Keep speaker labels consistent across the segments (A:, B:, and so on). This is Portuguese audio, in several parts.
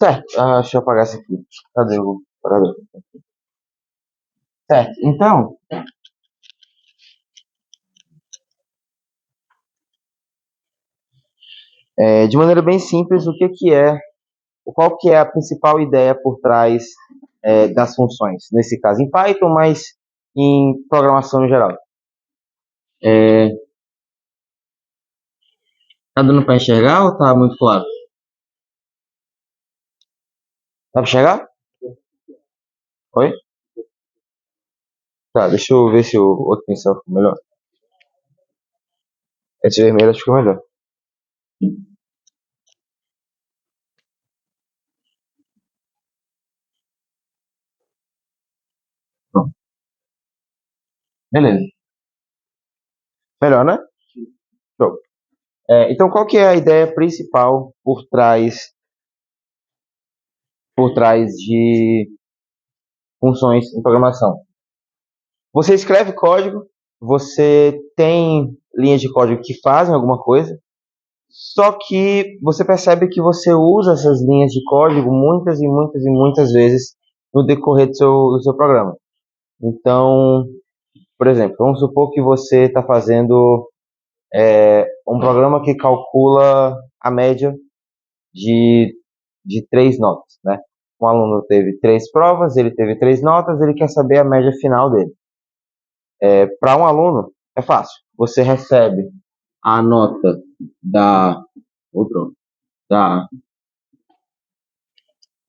A: Certo, deixa eu apagar isso aqui. Cadê o parador? Certo, então, de maneira bem simples, qual que é a principal ideia por trás das funções? Nesse caso em Python, mas em programação em geral. Tá dando para enxergar ou tá muito claro? Dá para enxergar? Oi? Tá, deixa eu ver se o outro pincel ficou melhor. Esse vermelho acho que ficou melhor. Pronto. Beleza. Melhor, né? Show. Então, qual que é a ideia principal por trás de funções em programação? Você escreve código, você tem linhas de código que fazem alguma coisa, só que você percebe que você usa essas linhas de código muitas e muitas e muitas vezes no decorrer do seu programa. Então, por exemplo, vamos supor que você está fazendo um programa que calcula a média de, de 3 notas, né? Um aluno teve 3 provas, ele teve 3 notas, ele quer saber a média final dele. Para um aluno, é fácil. Você recebe a nota da... Outro. Da...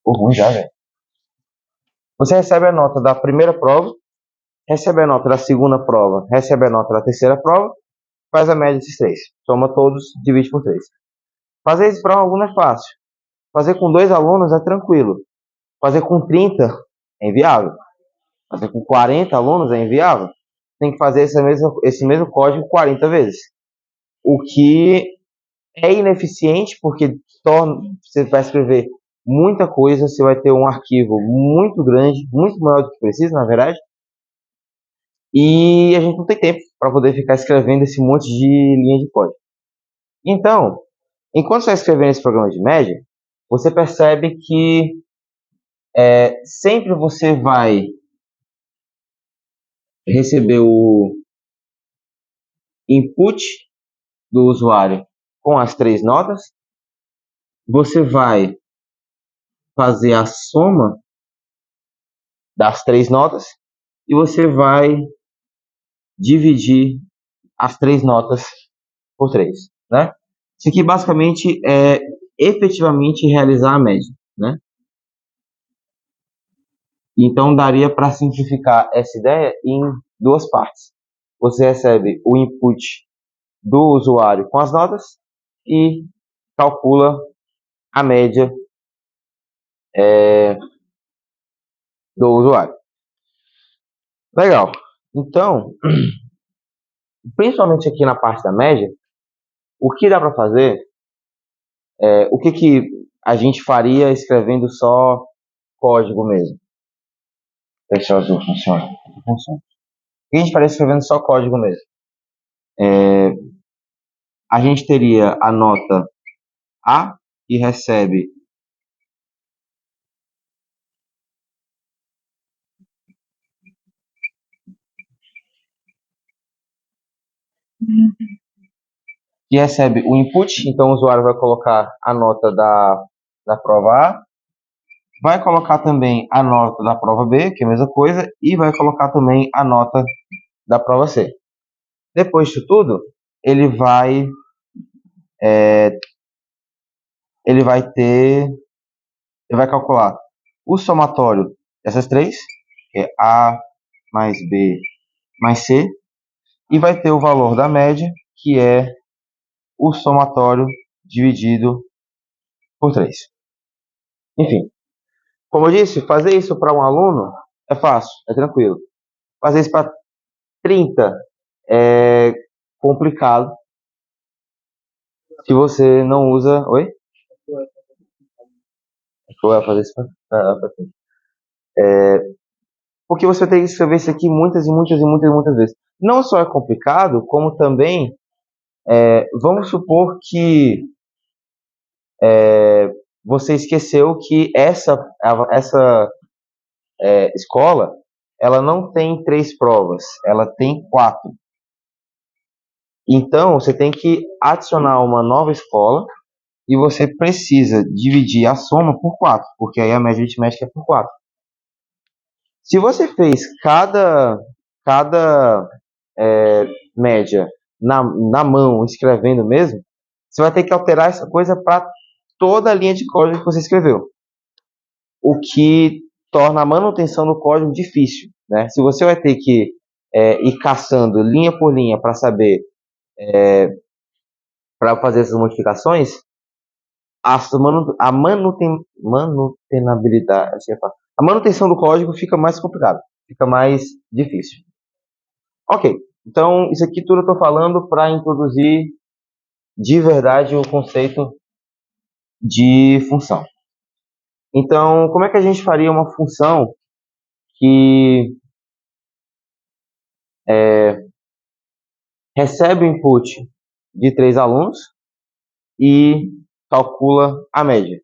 A: Pô, ruim já, velho. Você recebe a nota da primeira prova, recebe a nota da segunda prova, recebe a nota da terceira prova, faz a média desses 3. Soma todos, divide por 3. Fazer isso para um aluno é fácil. Fazer com 2 alunos é tranquilo. Fazer com 30 é inviável. Fazer com 40 alunos é inviável. Tem que fazer esse mesmo código 40 vezes. O que é ineficiente, porque você vai escrever muita coisa, você vai ter um arquivo muito grande, muito maior do que precisa, na verdade, e a gente não tem tempo para poder ficar escrevendo esse monte de linha de código. Então, enquanto você está escrevendo esse programa de média, você percebe que sempre você vai receber o input do usuário com as 3 notas, você vai fazer a soma das 3 notas e você vai dividir as 3 notas por 3, né? Isso aqui basicamente é efetivamente realizar a média, né? Então daria para simplificar essa ideia em 2 partes. Você recebe o input do usuário com as notas e calcula a média do usuário. Legal. Então, principalmente aqui na parte da média, o que dá para fazer, o que a gente faria escrevendo só código mesmo? Ver se o azul funciona. Funciona. O que a gente faria escrevendo só código mesmo? A gente teria a nota A, que recebe o input, então o usuário vai colocar a nota da prova A, vai colocar também a nota da prova B, que é a mesma coisa, e vai colocar também a nota da prova C. Depois disso tudo, ele vai calcular o somatório dessas 3, que é A mais B mais C, e vai ter o valor da média, que é o somatório dividido por 3. Enfim, como eu disse, fazer isso para um aluno é fácil, é tranquilo. Fazer isso para 30 é complicado se você não usa... Oi? Eu ia fazer isso para 30. Porque você tem que escrever isso aqui muitas e muitas e muitas e muitas vezes. Não só é complicado, como também, vamos supor que você esqueceu que essa escola, ela não tem 3 provas, ela tem 4. Então, você tem que adicionar uma nova escola e você precisa dividir a soma por 4, porque aí a média aritmética é por 4. Se você fez cada média na mão, escrevendo mesmo, você vai ter que alterar essa coisa para toda a linha de código que você escreveu, o que torna a manutenção do código difícil, né? Se você vai ter que ir caçando linha por linha para saber, para fazer essas modificações, manutenabilidade, a manutenção do código fica mais complicada, fica mais difícil. Ok, então isso aqui tudo eu estou falando para introduzir de verdade o conceito de função. Então, como é que a gente faria uma função que recebe o input de 3 alunos e calcula a média?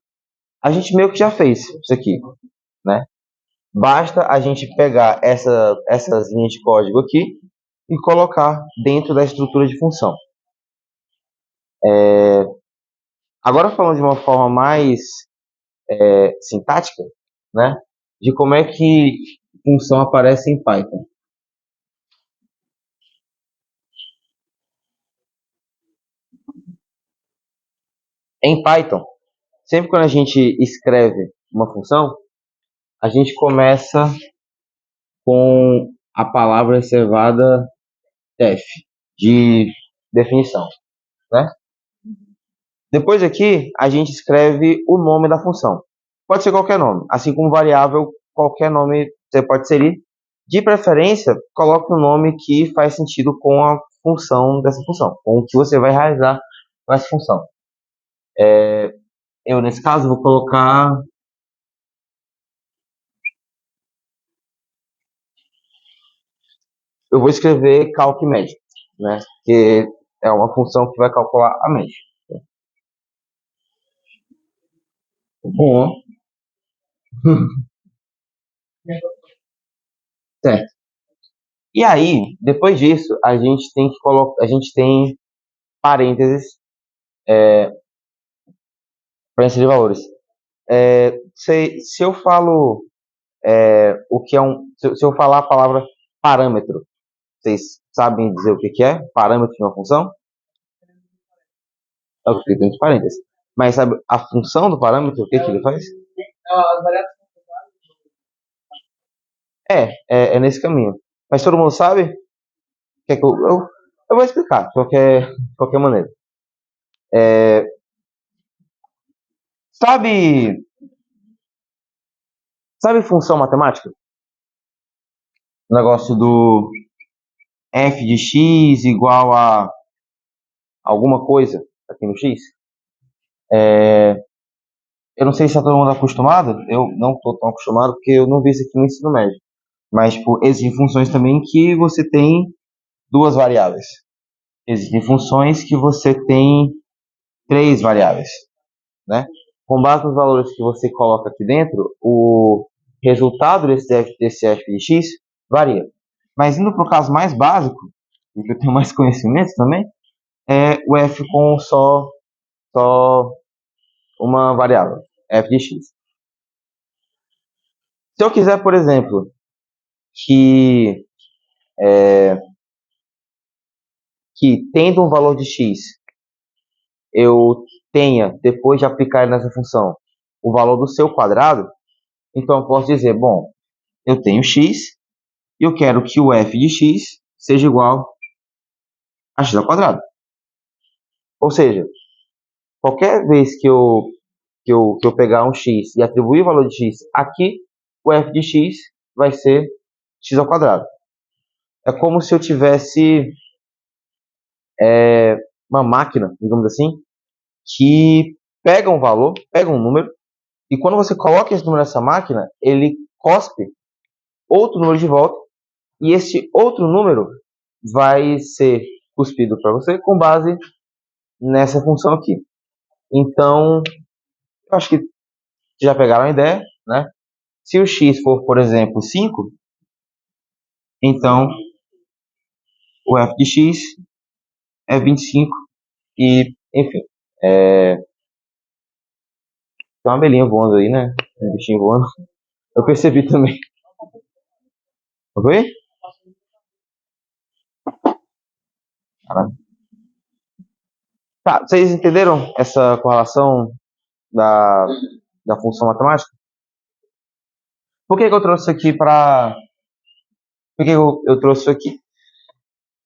A: A gente meio que já fez isso aqui, né? Basta a gente pegar essas linhas de código aqui e colocar dentro da estrutura de função. Agora falando de uma forma mais sintática, né? De como é que função aparece em Python. Em Python, sempre quando a gente escreve uma função, a gente começa com a palavra reservada def, de definição, né? Depois aqui, a gente escreve o nome da função. Pode ser qualquer nome, assim como variável, qualquer nome você pode inserir. De preferência, coloque um nome que faz sentido com a função dessa função, com o que você vai realizar com essa função. Eu, nesse caso, vou colocar... Eu vou escrever calc média, né? Que é uma função que vai calcular a média. Bom, certo. E aí, depois disso, a gente tem que colocar, a gente tem parênteses para inserir valores. Se eu falo o que é se eu falar a palavra parâmetro, vocês sabem dizer o que é? Parâmetro de uma função? É o que fica entre parênteses. Mas sabe a função do parâmetro, o que ele faz? É nesse caminho. Mas todo mundo sabe? Quer que eu vou explicar de qualquer maneira. Sabe função matemática? O negócio do f de x igual a alguma coisa aqui no x. Eu não sei se está todo mundo acostumado, eu não estou tão acostumado porque eu não vi isso aqui no ensino médio. Mas tipo, existem funções também que você tem 2 variáveis. Existem funções que você tem 3 variáveis, né? Com base nos valores que você coloca aqui dentro, o resultado desse f de x varia. Mas indo para o caso mais básico, e que eu tenho mais conhecimento também, é o f com só uma variável, f de x. Se eu quiser, por exemplo, que tendo um valor de x, eu tenha, depois de aplicar nessa função, o valor do seu quadrado, então eu posso dizer, bom, eu tenho x e eu quero que o f de x seja igual a x ao quadrado. Ou seja, qualquer vez que eu pegar um x e atribuir o valor de x aqui, o f de x vai ser x ao quadrado. É como se eu tivesse uma máquina, digamos assim, que pega um valor, pega um número, e quando você coloca esse número nessa máquina, ele cospe outro número de volta, e esse outro número vai ser cuspido para você com base nessa função aqui. Então, eu acho que já pegaram a ideia, né? Se o x for, por exemplo, 5, então o f de x é 25 e, enfim, tem uma abelhinha voando aí, né? Um bichinho voando. Eu percebi também. Oi? Caramba. Tá, vocês entenderam essa correlação da, da função matemática? Por que que eu trouxe isso aqui para... Por que eu trouxe isso aqui?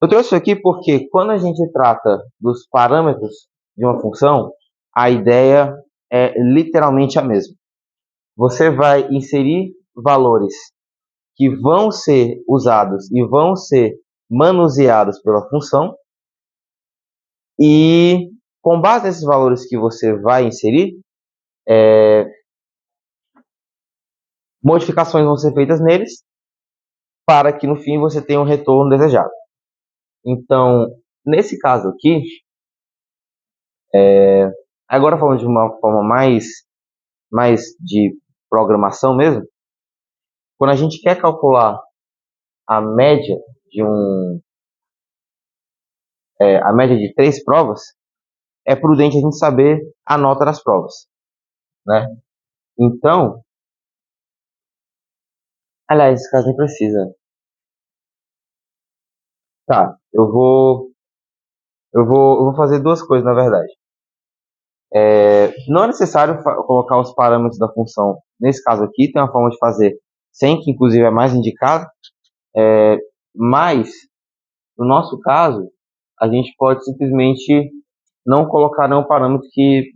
A: Eu trouxe isso aqui porque quando a gente trata dos parâmetros de uma função, a ideia é literalmente a mesma. Você vai inserir valores que vão ser usados e vão ser manuseados pela função, e com base nesses valores que você vai inserir, modificações vão ser feitas neles para que no fim você tenha um retorno desejado. Então, nesse caso aqui, agora falando de uma forma mais de programação mesmo, quando a gente quer calcular a média de a média de 3 provas, é prudente a gente saber a nota das provas, né? Então, aliás, esse caso nem precisa. Tá, eu vou fazer duas coisas na verdade. Não é necessário colocar os parâmetros da função. Nesse caso aqui, tem uma forma de fazer sem, que inclusive é mais indicado, mas no nosso caso, a gente pode simplesmente não colocar nenhum parâmetro que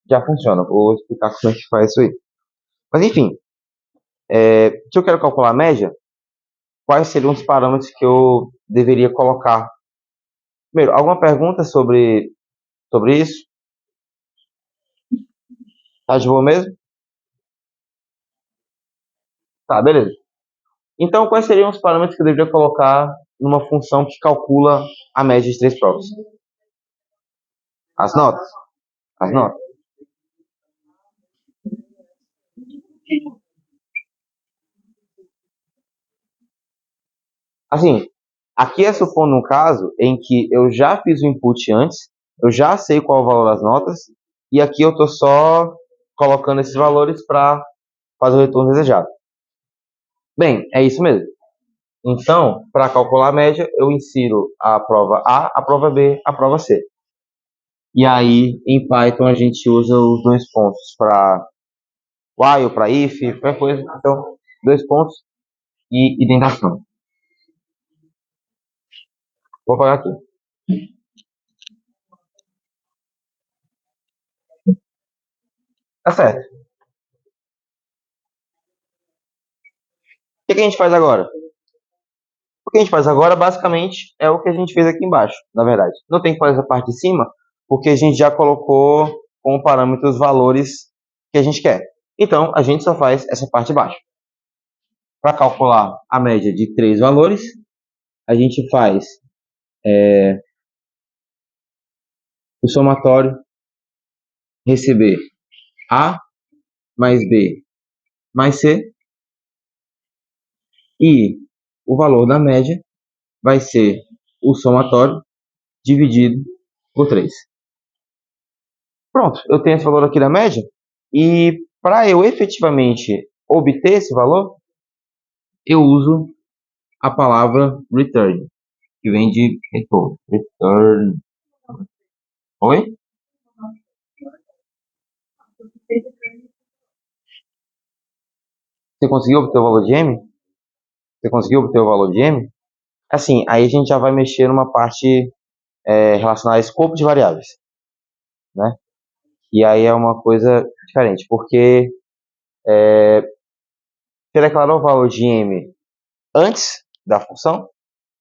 A: já funciona. Vou explicar como é que faz isso aí. Mas enfim, se eu quero calcular a média, quais seriam os parâmetros que eu deveria colocar? Primeiro, alguma pergunta sobre isso? Tá de boa mesmo? Tá, beleza. Então, quais seriam os parâmetros que eu deveria colocar numa função que calcula a média de 3 provas? As notas. As notas. Assim, aqui é supondo um caso em que eu já fiz o input antes, eu já sei qual é o valor das notas, e aqui eu estou só colocando esses valores para fazer o retorno desejado. Bem, é isso mesmo. Então, para calcular a média, eu insiro a prova A, a prova B, a prova C. E aí, em Python, a gente usa os dois pontos para while, para if, qualquer coisa. Então, dois pontos e indentação. Vou apagar aqui. Tá certo. O que a gente faz agora? O que a gente faz agora, basicamente, é o que a gente fez aqui embaixo, na verdade. Não tem que fazer essa parte de cima, porque a gente já colocou como parâmetro os valores que a gente quer. Então, a gente só faz essa parte de baixo. Para calcular a média de 3 valores, a gente faz o somatório receber A mais B mais C, e o valor da média vai ser o somatório dividido por 3. Pronto, eu tenho esse valor aqui da média, e para eu efetivamente obter esse valor, eu uso a palavra return, que vem de retorno. Return. Oi? Você conseguiu obter o valor de M? Você conseguiu obter o valor de M? Assim, aí a gente já vai mexer numa parte relacionada a escopo de variáveis, né? E aí é uma coisa diferente, porque você declarou o valor de M antes da função?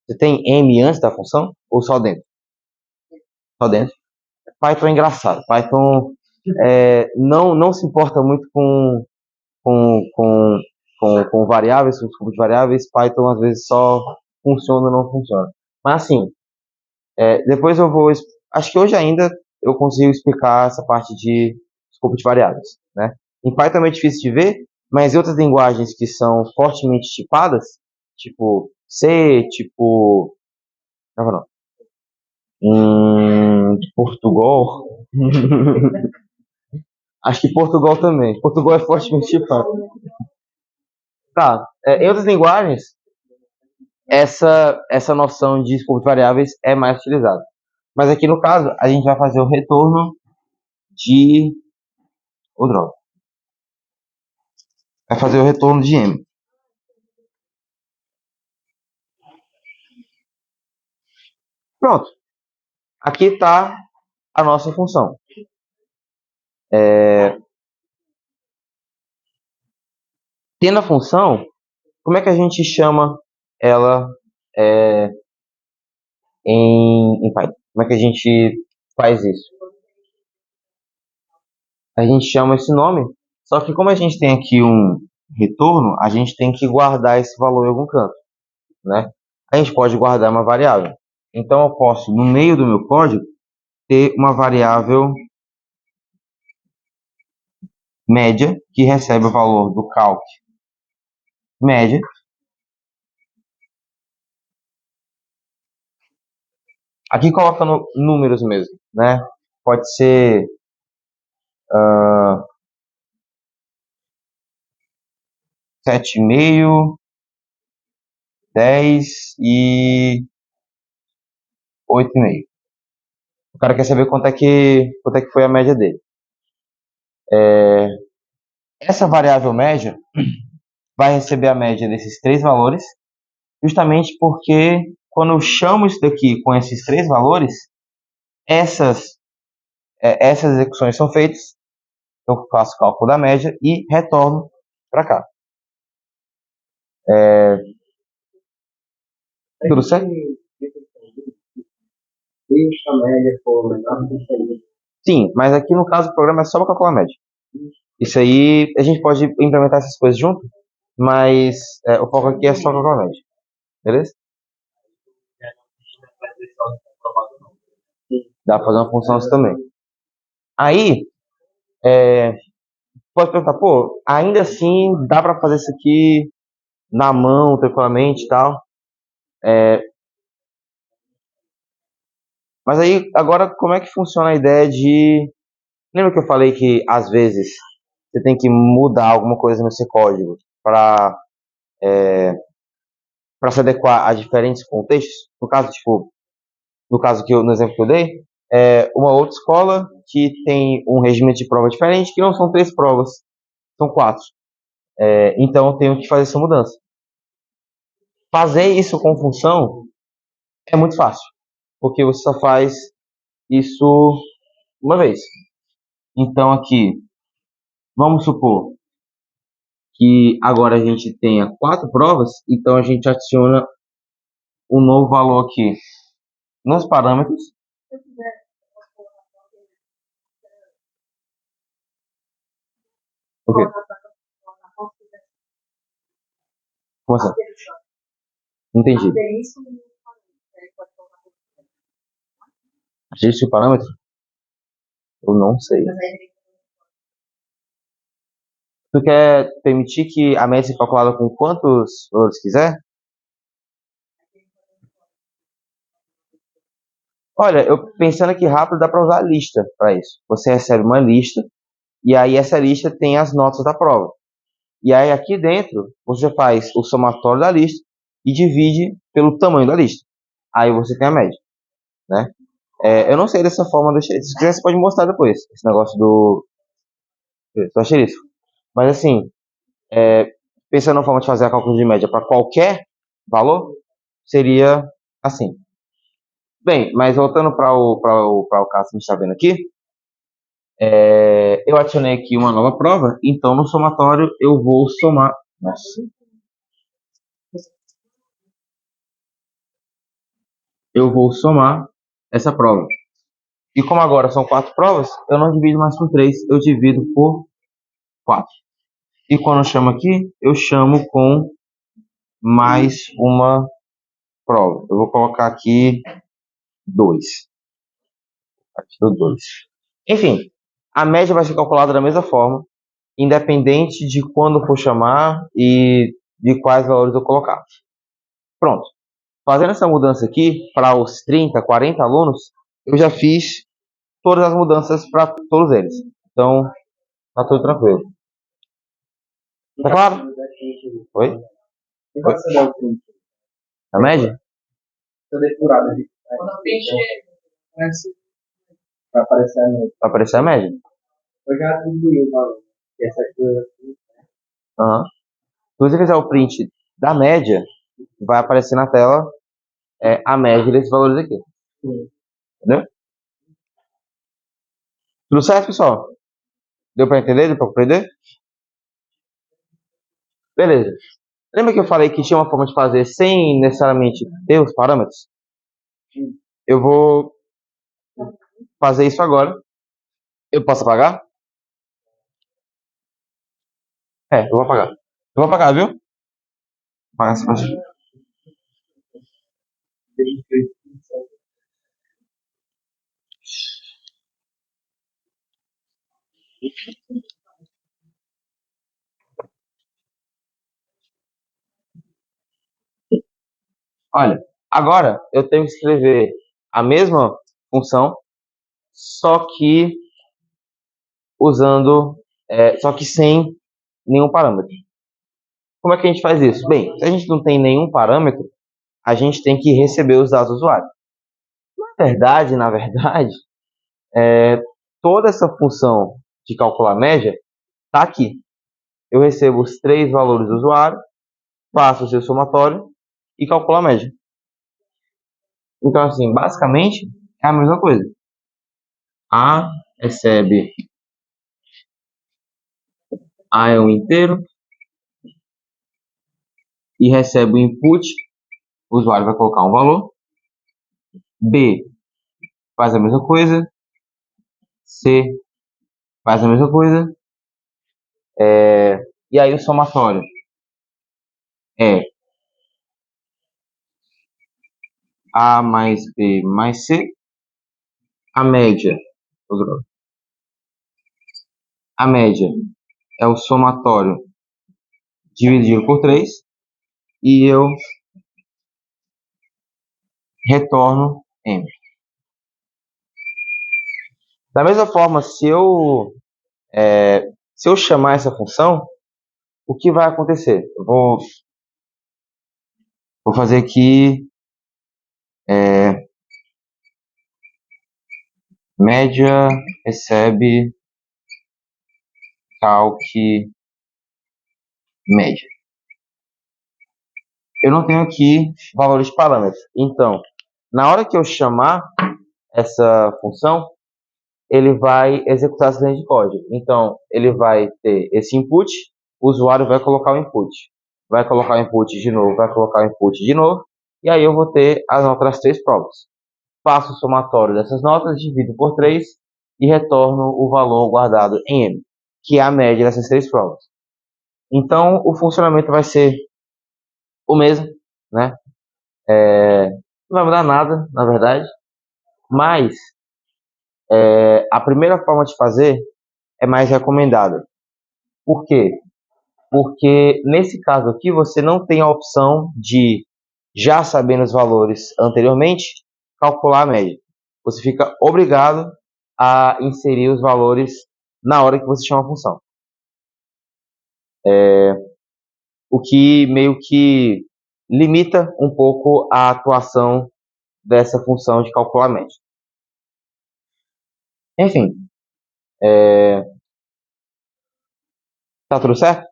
A: Você tem M antes da função ou só dentro? Só dentro. Python é engraçado. Python não se importa muito com, com, com variáveis, com escopo de variáveis. Python às vezes só funciona ou não funciona. Mas assim, depois eu vou... Acho que hoje ainda eu consigo explicar essa parte de escopo de variáveis, né? Em Python é difícil de ver, mas em outras linguagens que são fortemente tipadas, tipo C, tipo... Não, não. Portugal. Acho que Portugal também. Portugal é fortemente tipado. Tá. Em outras linguagens, essa noção de escopo de variáveis é mais utilizada. Mas aqui no caso, a gente vai fazer o retorno de... Oh, droga. Vai fazer o retorno de M. Pronto. Aqui está a nossa função. Tendo a função, como é que a gente chama ela em Python? Como é que a gente faz isso? A gente chama esse nome, só que como a gente tem aqui um retorno, a gente tem que guardar esse valor em algum canto, né? A gente pode guardar uma variável. Então eu posso, no meio do meu código, ter uma variável média, que recebe o valor do calc média. Aqui colocando números mesmo, né? Pode ser 7,5, 10 e 8,5. O cara quer saber quanto é que foi a média dele. Essa variável média vai receber a média desses três valores, justamente porque quando eu chamo isso daqui com esses três valores, essas execuções são feitas, eu faço o cálculo da média e retorno para cá. Tudo certo? Sim, mas aqui no caso o programa é só para calcular a média. Isso aí, a gente pode implementar essas coisas junto, mas o foco aqui é só calcular a média. Beleza? Dá para fazer uma função assim também. Aí, pode perguntar, pô, ainda assim dá para fazer isso aqui na mão, tranquilamente e tal. Mas aí, agora, como é que funciona a ideia de... Lembra que eu falei que, às vezes, você tem que mudar alguma coisa no seu código para se adequar a diferentes contextos? No caso, tipo, no exemplo que eu dei, uma outra escola que tem um regimento de prova diferente, que não são 3 provas, são 4. Então, eu tenho que fazer essa mudança. Fazer isso com função é muito fácil, porque você só faz isso uma vez. Então, aqui, vamos supor que agora a gente tenha 4 provas, então a gente adiciona um novo valor aqui nos parâmetros. O quê? Como assim? Não entendi. Ajuste o parâmetro? Eu não sei. Tu quer permitir que a média seja calculada com quantos valores quiser? Olha, eu pensando aqui rápido, dá para usar a lista para isso. Você recebe uma lista e aí essa lista tem as notas da prova. E aí aqui dentro você faz o somatório da lista e divide pelo tamanho da lista. Aí você tem a média, né? Eu não sei dessa forma, se quiser você pode mostrar depois, esse negócio do asterisco. Mas assim, pensando na forma de fazer a cálculo de média para qualquer valor, seria assim. Bem, mas voltando para o caso que a gente está vendo aqui, eu adicionei aqui uma nova prova, então no somatório eu vou somar. Nossa. Eu vou somar essa prova. E como agora são 4 provas, eu não divido mais por 3, eu divido por 4. E quando eu chamo aqui, eu chamo com mais uma prova. Eu vou colocar aqui 2. Aqui deu 2. Enfim, a média vai ser calculada da mesma forma. independente de quando for chamar e de quais valores eu colocar. Pronto. Fazendo essa mudança aqui para os 30, 40 alunos, eu já fiz todas as mudanças para todos eles. Então, tá tudo tranquilo. Tá claro? Oi? Oi? A média? Vai aparecer a média. Eu já atribuí o valor. Essa coisa aqui. Uhum. Se você fizer o print da média, vai aparecer na tela a média desses valores aqui. Entendeu? Tudo certo, pessoal? Deu para entender? Deu para compreender? Beleza. Lembra que eu falei que tinha uma forma de fazer sem necessariamente ter os parâmetros? Eu vou fazer isso agora. Eu posso apagar? Eu vou apagar. Eu vou apagar, viu? Apagar essa parte. Olha, agora eu tenho que escrever a mesma função, só que só que sem nenhum parâmetro. Como é que a gente faz isso? Bem, se a gente não tem nenhum parâmetro, a gente tem que receber os dados do usuário. Na verdade, toda essa função de calcular média está aqui. Eu recebo os 3 valores do usuário, faço o seu somatório e calculo a média. Então, assim, basicamente, é a mesma coisa. A recebe A é um inteiro e recebe o input, o usuário vai colocar um valor. B faz a mesma coisa. C faz a mesma coisa. E aí o somatório é A mais B mais C. A média é o somatório dividido por 3 e eu retorno M. Da mesma forma, se eu chamar essa função, o que vai acontecer? Eu vou fazer aqui média recebe calc média. Eu não tenho aqui valores de parâmetros. Então, na hora que eu chamar essa função, ele vai executar essa linha de código. Então, ele vai ter esse input, o usuário vai colocar o input. Vai colocar o input de novo, vai colocar o input de novo, e aí eu vou ter as notas das 3 provas. Faço o somatório dessas notas, divido por 3 e retorno o valor guardado em M, que é a média dessas 3 provas. Então, o funcionamento vai ser o mesmo, né? Não vai mudar nada, na verdade, mas a primeira forma de fazer é mais recomendada. Por quê? Porque nesse caso aqui você não tem a opção de, já sabendo os valores anteriormente, calcular a média. Você fica obrigado a inserir os valores na hora que você chama a função. O que meio que limita um pouco a atuação dessa função de calcular a média. Enfim, tá tudo certo?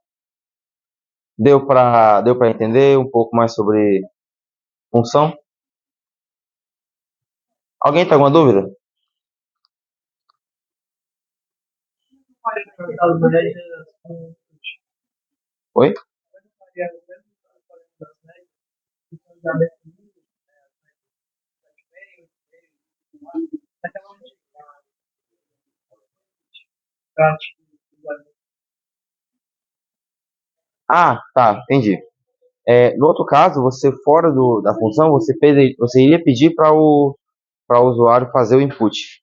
A: Deu para entender um pouco mais sobre função? Alguém tem alguma dúvida? Oi? Ah, tá, entendi. No outro caso, você fora da função, você iria pedir para o usuário fazer o input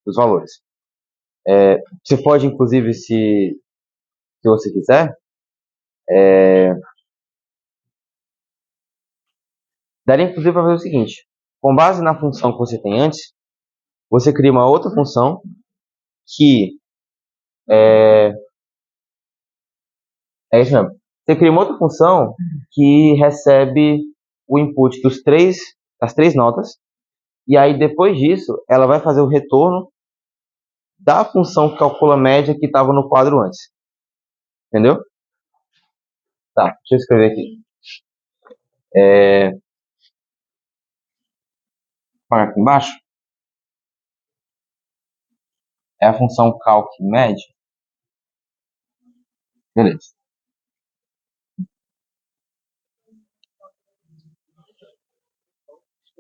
A: dos valores. Você pode, inclusive, se você quiser, daria inclusive para fazer o seguinte: com base na função que você tem antes, você cria uma outra função que é isso mesmo. Você cria uma outra função que recebe o input das três notas, e aí depois disso ela vai fazer o retorno da função que calcula a média que estava no quadro antes. Entendeu? Tá, deixa eu escrever aqui. Olha aqui embaixo. É a função calc média. Beleza.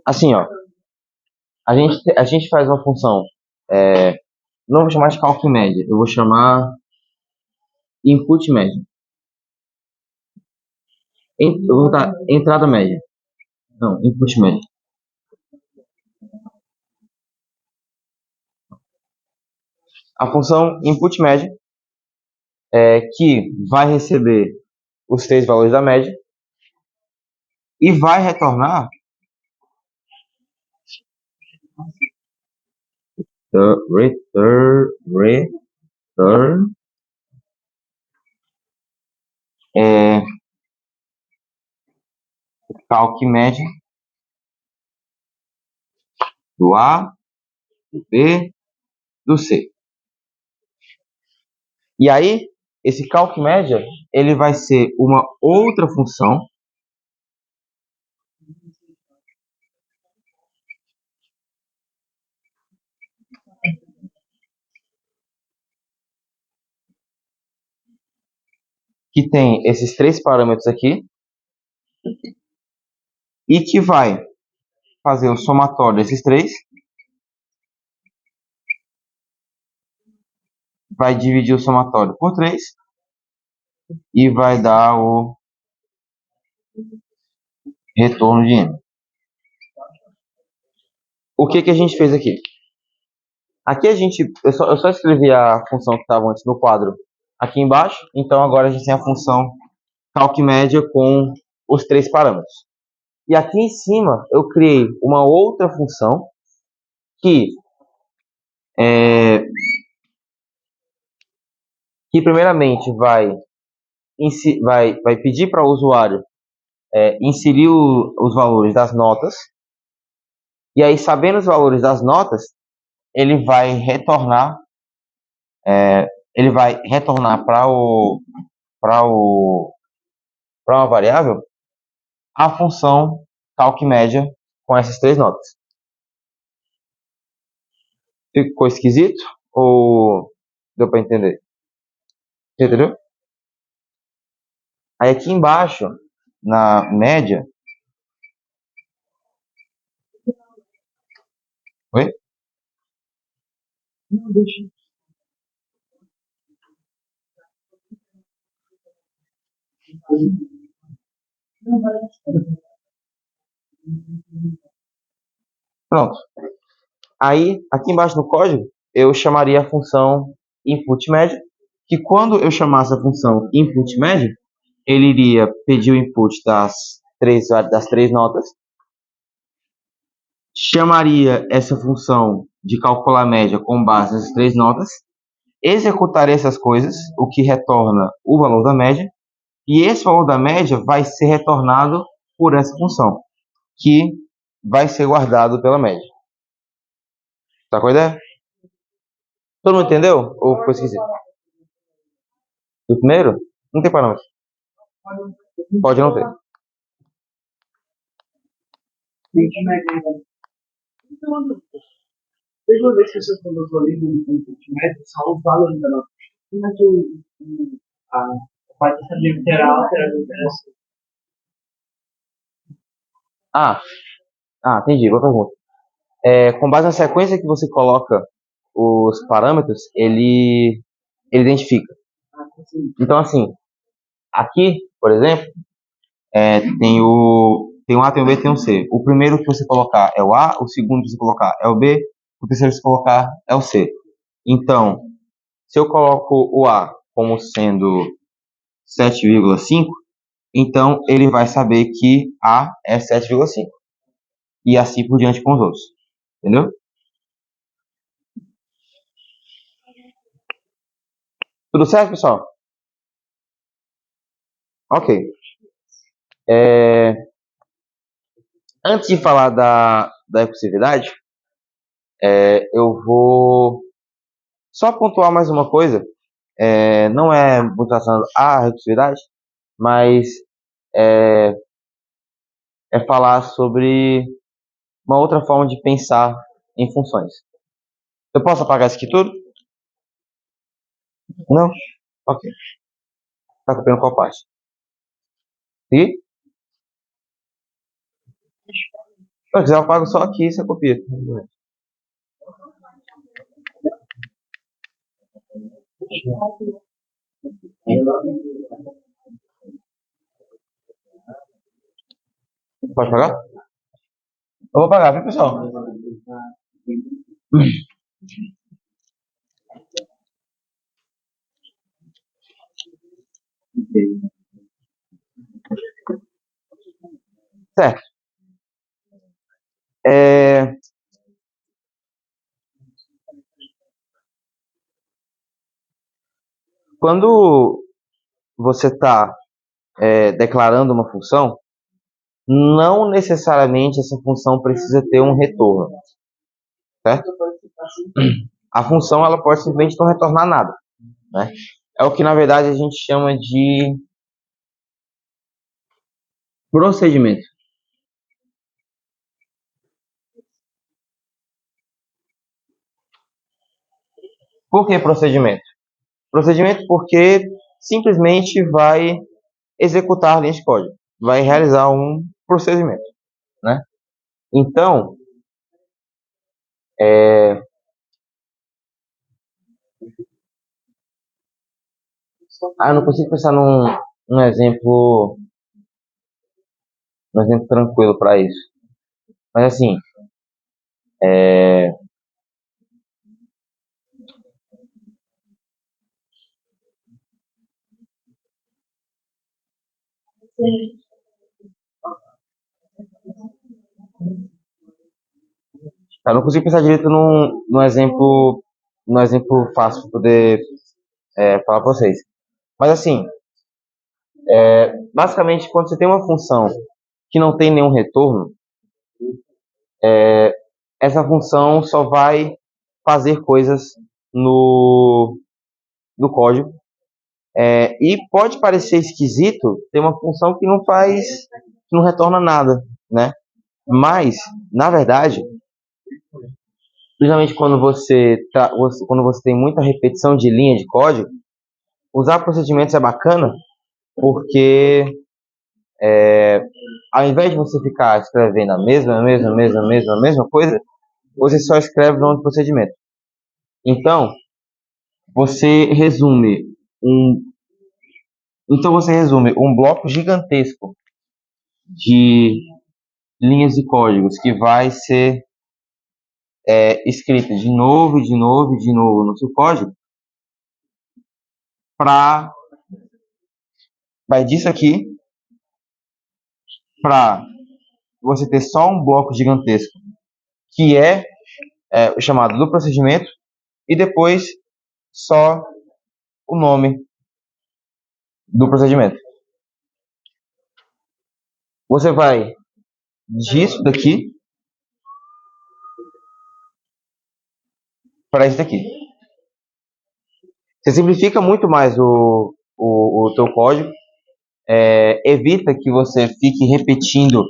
A: Assim, ó. A gente faz uma função. Não vou chamar de calc média. Eu vou chamar input média. Eu vou botar entrada média. Não, input média. A função input média que vai receber os três valores da média e vai retornar return calc média do A, do B, do C. E aí, esse calc média, ele vai ser uma outra função que tem esses três parâmetros aqui e que vai fazer o somatório desses três, vai dividir o somatório por 3 e vai dar o retorno de n. O que a gente fez aqui? Aqui eu só escrevi a função que estava antes no quadro aqui embaixo, então agora a gente tem a função calc média com os três parâmetros. E aqui em cima eu criei uma outra função que primeiramente vai pedir para o usuário inserir os valores das notas, e aí, sabendo os valores das notas, ele vai retornar para uma variável a função calc média com essas três notas. Ficou esquisito ou deu para entender? Entendeu? Aí aqui embaixo, na média... Oi? Não, deixa. Pronto. Aí, aqui embaixo no código, eu chamaria a função input média, que quando eu chamasse a função input média, ele iria pedir o input das três notas, chamaria essa função de calcular média com base nessas três notas, executaria essas coisas, o que retorna o valor da média, e esse valor da média vai ser retornado por essa função, que vai ser guardado pela média. Tá com a ideia? Todo mundo entendeu? Ou ficou esquisito? Do primeiro? Não tem parâmetro. Pode não ter.
B: Teve uma vez que você colocou ali no médio só os valores da nota. Como é que a parte dessa literal era interessante?
A: Entendi. Boa pergunta. Com base na sequência que você coloca os parâmetros, ele identifica. Então, assim, aqui, por exemplo, tem um A, tem um B, tem um C. O primeiro que você colocar é o A, o segundo que você colocar é o B, o terceiro que você colocar é o C. Então, Se eu coloco o A como sendo 7,5, então ele vai saber que A é 7,5. E assim por diante com os outros. Entendeu? Tudo certo, pessoal? Ok. Antes de falar da recursividade, eu vou só pontuar mais uma coisa. Não é muito relacionado à recursividade, mas é falar sobre uma outra forma de pensar em funções. Eu posso apagar isso aqui tudo? Não? Ok. Tá copiando qual parte? E? Se quiser, eu apago só aqui e você copia. Pode pagar? Eu vou pagar, viu, pessoal? Certo. Quando você está declarando uma função, não necessariamente essa função precisa ter um retorno, certo? A função ela pode simplesmente não retornar nada, né? É o que na verdade a gente chama de procedimento. Por que procedimento? Procedimento porque simplesmente vai executar a linha de código, vai realizar um procedimento, né? Então, eu não consigo pensar num exemplo, tranquilo para isso. Mas assim, eu não consigo pensar direito num exemplo fácil para poder falar para vocês. Mas assim, basicamente, quando você tem uma função que não tem nenhum retorno, essa função só vai fazer coisas no código. E pode parecer esquisito ter uma função que que não retorna nada, né? Mas, na verdade, principalmente quando você tem muita repetição de linha de código, usar procedimentos é bacana, porque ao invés de você ficar escrevendo a mesma coisa, você só escreve o nome do procedimento. Então, você resume um, você resume um bloco gigantesco de linhas de códigos que vai ser escrita de novo no seu código, vai disso aqui para você ter só um bloco gigantesco que é o chamado do procedimento e depois só o nome do procedimento. Você vai disso daqui para isso daqui. Você simplifica muito mais o teu código, evita que você fique repetindo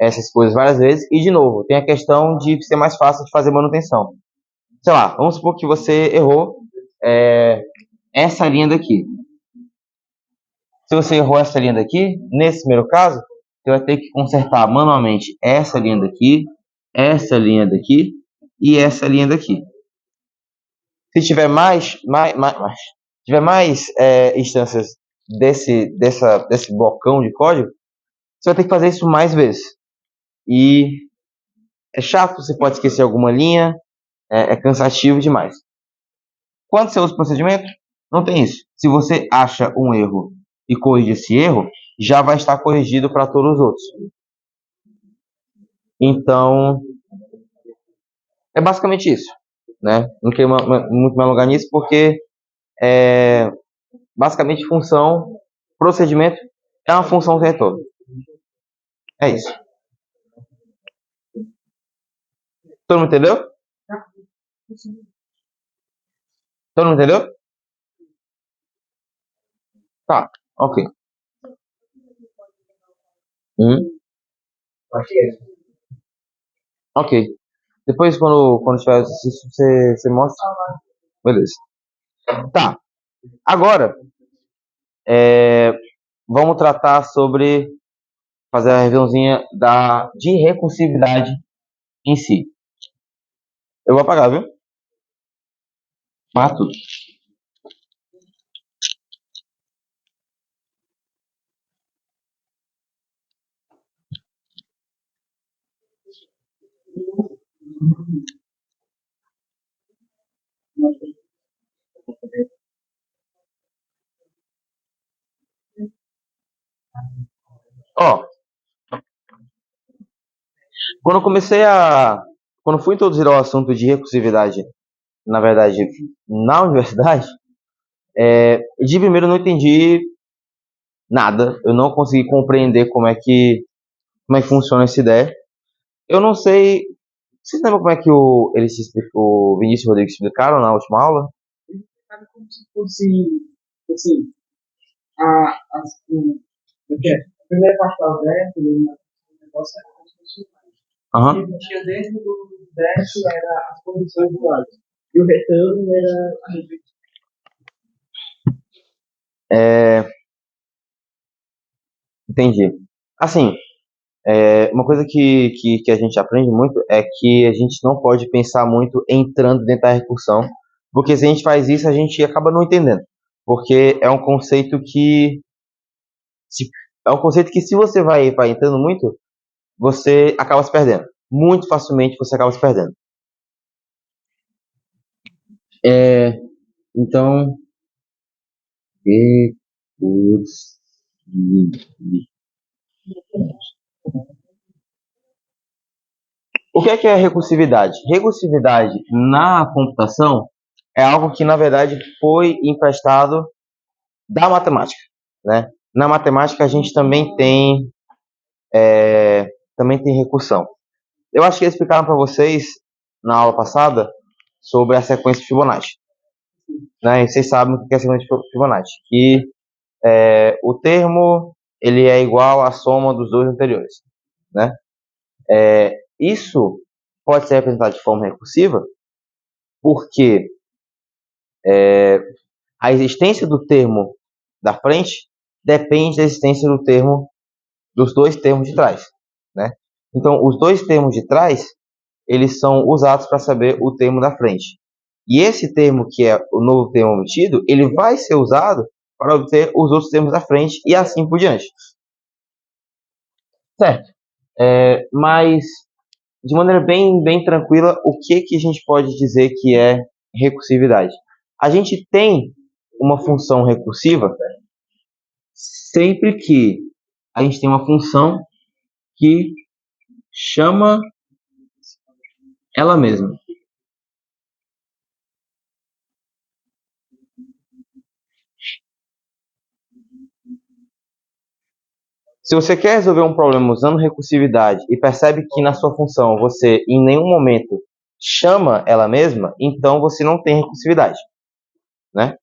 A: essas coisas várias vezes e, de novo, tem a questão de ser mais fácil de fazer manutenção. Sei lá, vamos supor que você errou essa linha daqui. Se você errou essa linha daqui, nesse primeiro caso, você vai ter que consertar manualmente essa linha daqui e essa linha daqui. Se tiver mais instâncias desse blocão de código, você vai ter que fazer isso mais vezes. E é chato, você pode esquecer alguma linha, é cansativo demais. Quando você usa o procedimento, não tem isso. Se você acha um erro e corrige esse erro, já vai estar corrigido para todos os outros. Então, é basicamente isso, né? Não quero muito me alongar nisso, porque basicamente procedimento é uma função sem retorno. É isso. Todo mundo entendeu? Todo mundo entendeu? Tá, ok. Ok. Depois, quando tiver o exercício, você mostra. Beleza. Tá. Agora, vamos tratar sobre fazer a revisãozinha de recursividade em si. Eu vou apagar, viu? Apagar tudo. Ó, quando fui introduzir ao assunto de recursividade, na verdade, na universidade, de primeiro eu não entendi nada. Eu não consegui compreender como é que funciona essa ideia. Eu não sei. Vocês lembram como é que o Vinícius e o Rodrigo explicaram na última aula?
B: Sabe como se fosse, assim, a primeira parte da aldeia, o negócio era como se fosse
A: Aham.
B: e tinha dentro do verso era as condições do lado. E o retorno era a rejeição.
A: Entendi. Assim, uma coisa que a gente aprende muito é que a gente não pode pensar muito entrando dentro da recursão, porque se a gente faz isso, a gente acaba não entendendo. Porque é um conceito que se você vai entrando muito, você acaba se perdendo. Muito facilmente você acaba se perdendo. Então, o que é recursividade? Recursividade na computação é algo que, na verdade, foi emprestado da matemática, né? Na matemática, a gente também tem recursão. Eu acho que eles explicaram para vocês, na aula passada, sobre a sequência Fibonacci. Né? E vocês sabem o que é a sequência Fibonacci. Que o termo ele é igual à soma dos dois anteriores. Né? Isso pode ser representado de forma recursiva porque a existência do termo da frente depende da existência dos dois termos de trás. Né? Então, os dois termos de trás eles são usados para saber o termo da frente. E esse termo, que é o novo termo omitido, ele vai ser usado para obter os outros termos da frente e assim por diante. Certo. Mas, de maneira bem tranquila, o que a gente pode dizer que é recursividade? A gente tem uma função recursiva sempre que a gente tem uma função que chama ela mesma. Se você quer resolver um problema usando recursividade e percebe que na sua função você em nenhum momento chama ela mesma, então você não tem recursividade, né?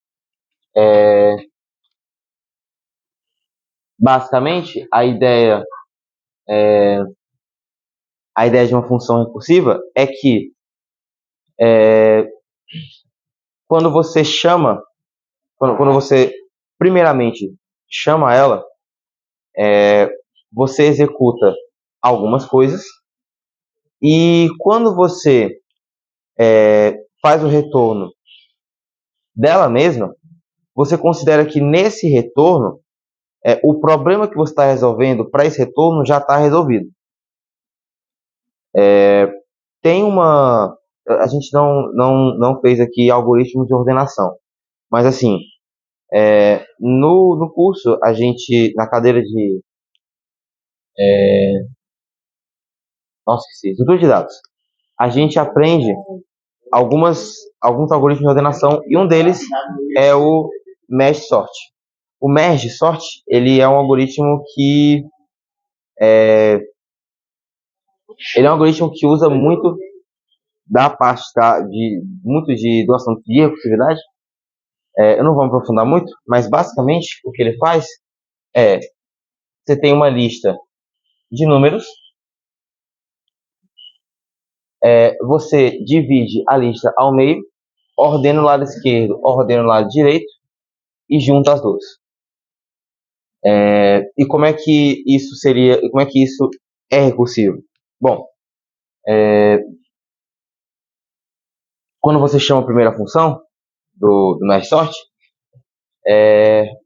A: Basicamente, a ideia de uma função recursiva é que quando você chama, quando você primeiramente chama ela, você executa algumas coisas e quando você faz o retorno dela mesma, você considera que nesse retorno o problema que você está resolvendo para esse retorno já está resolvido. Tem uma... a gente não fez aqui algoritmo de ordenação, mas assim, no curso, a gente, na cadeira de, nossa, esqueci, estrutura de dados, a gente aprende alguns algoritmos de ordenação, e um deles é o Merge Sort. O Merge Sort, ele é um algoritmo que usa muito da parte do assunto de recursividade. Eu não vou me aprofundar muito, mas basicamente o que ele faz é: você tem uma lista de números, você divide a lista ao meio, ordena o lado esquerdo, ordena o lado direito e junta as duas. E como é que isso é recursivo? Bom, quando você chama a primeira função do Merge Sort,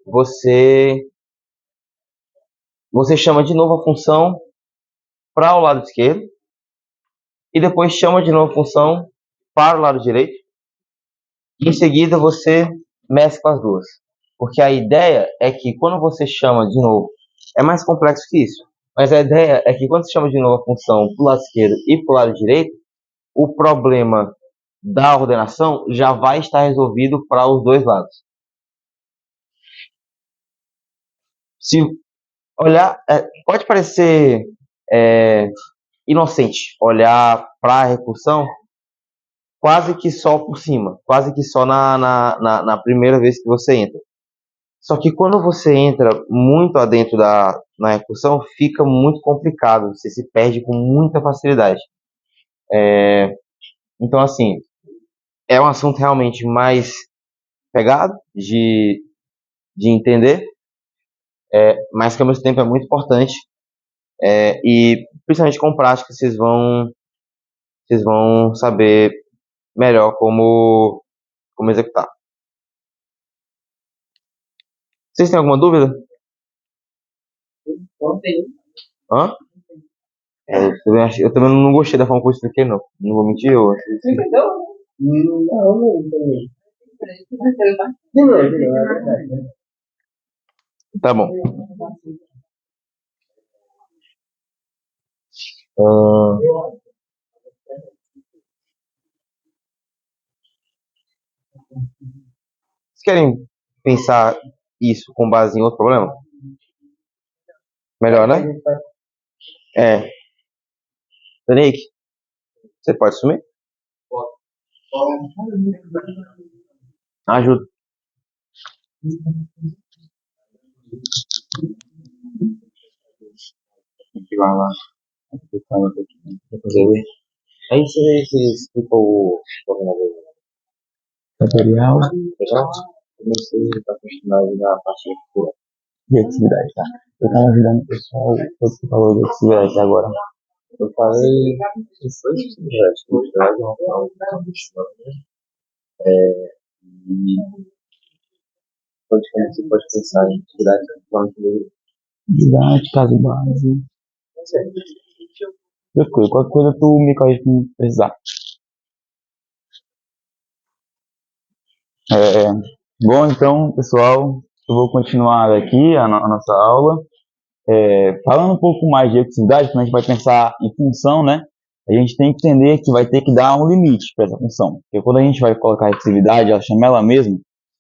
A: você chama de novo a função para o lado esquerdo e depois chama de novo a função para o lado direito, e em seguida você mescla as duas. Porque a ideia é que quando você chama de novo, é mais complexo que isso, mas a ideia é que quando você chama de novo a função para o lado esquerdo e para o lado direito, o problema da ordenação já vai estar resolvido para os dois lados. Se olhar, pode parecer inocente olhar para a recursão quase que só por cima, quase que só na primeira vez que você entra. Só que quando você entra muito adentro na recursão, fica muito complicado, você se perde com muita facilidade. Então, assim, é um assunto realmente mais pegado de entender, mas que ao mesmo tempo é muito importante, e principalmente com prática vocês vão saber melhor como executar. Vocês têm alguma dúvida?
B: Não tem.
A: Hã? Eu também não gostei da forma que eu expliquei, não. Não vou mentir, eu achei
B: Você entendeu? Não entendi. De novo, é verdade.
A: Tá bom. Vocês querem pensar isso com base em outro problema? Melhor, né? Nick, você pode sumir? Ajuda. Vai lá. Aí você explica o tutorial. Comecei a continuar na parte de atividade, tá? Eu tava ajudando o pessoal, você falou de atividade agora. Eu falei que foi atividade. Atividade é uma forma de e você pode pensar em atividade de atividade, caso base. Tranquilo, qualquer coisa tu me corrige se precisar. Bom, então, pessoal, eu vou continuar aqui a nossa aula. Falando um pouco mais de recursividade, quando a gente vai pensar em função, né? A gente tem que entender que vai ter que dar um limite para essa função. Porque quando a gente vai colocar recursividade, ela chama ela mesma.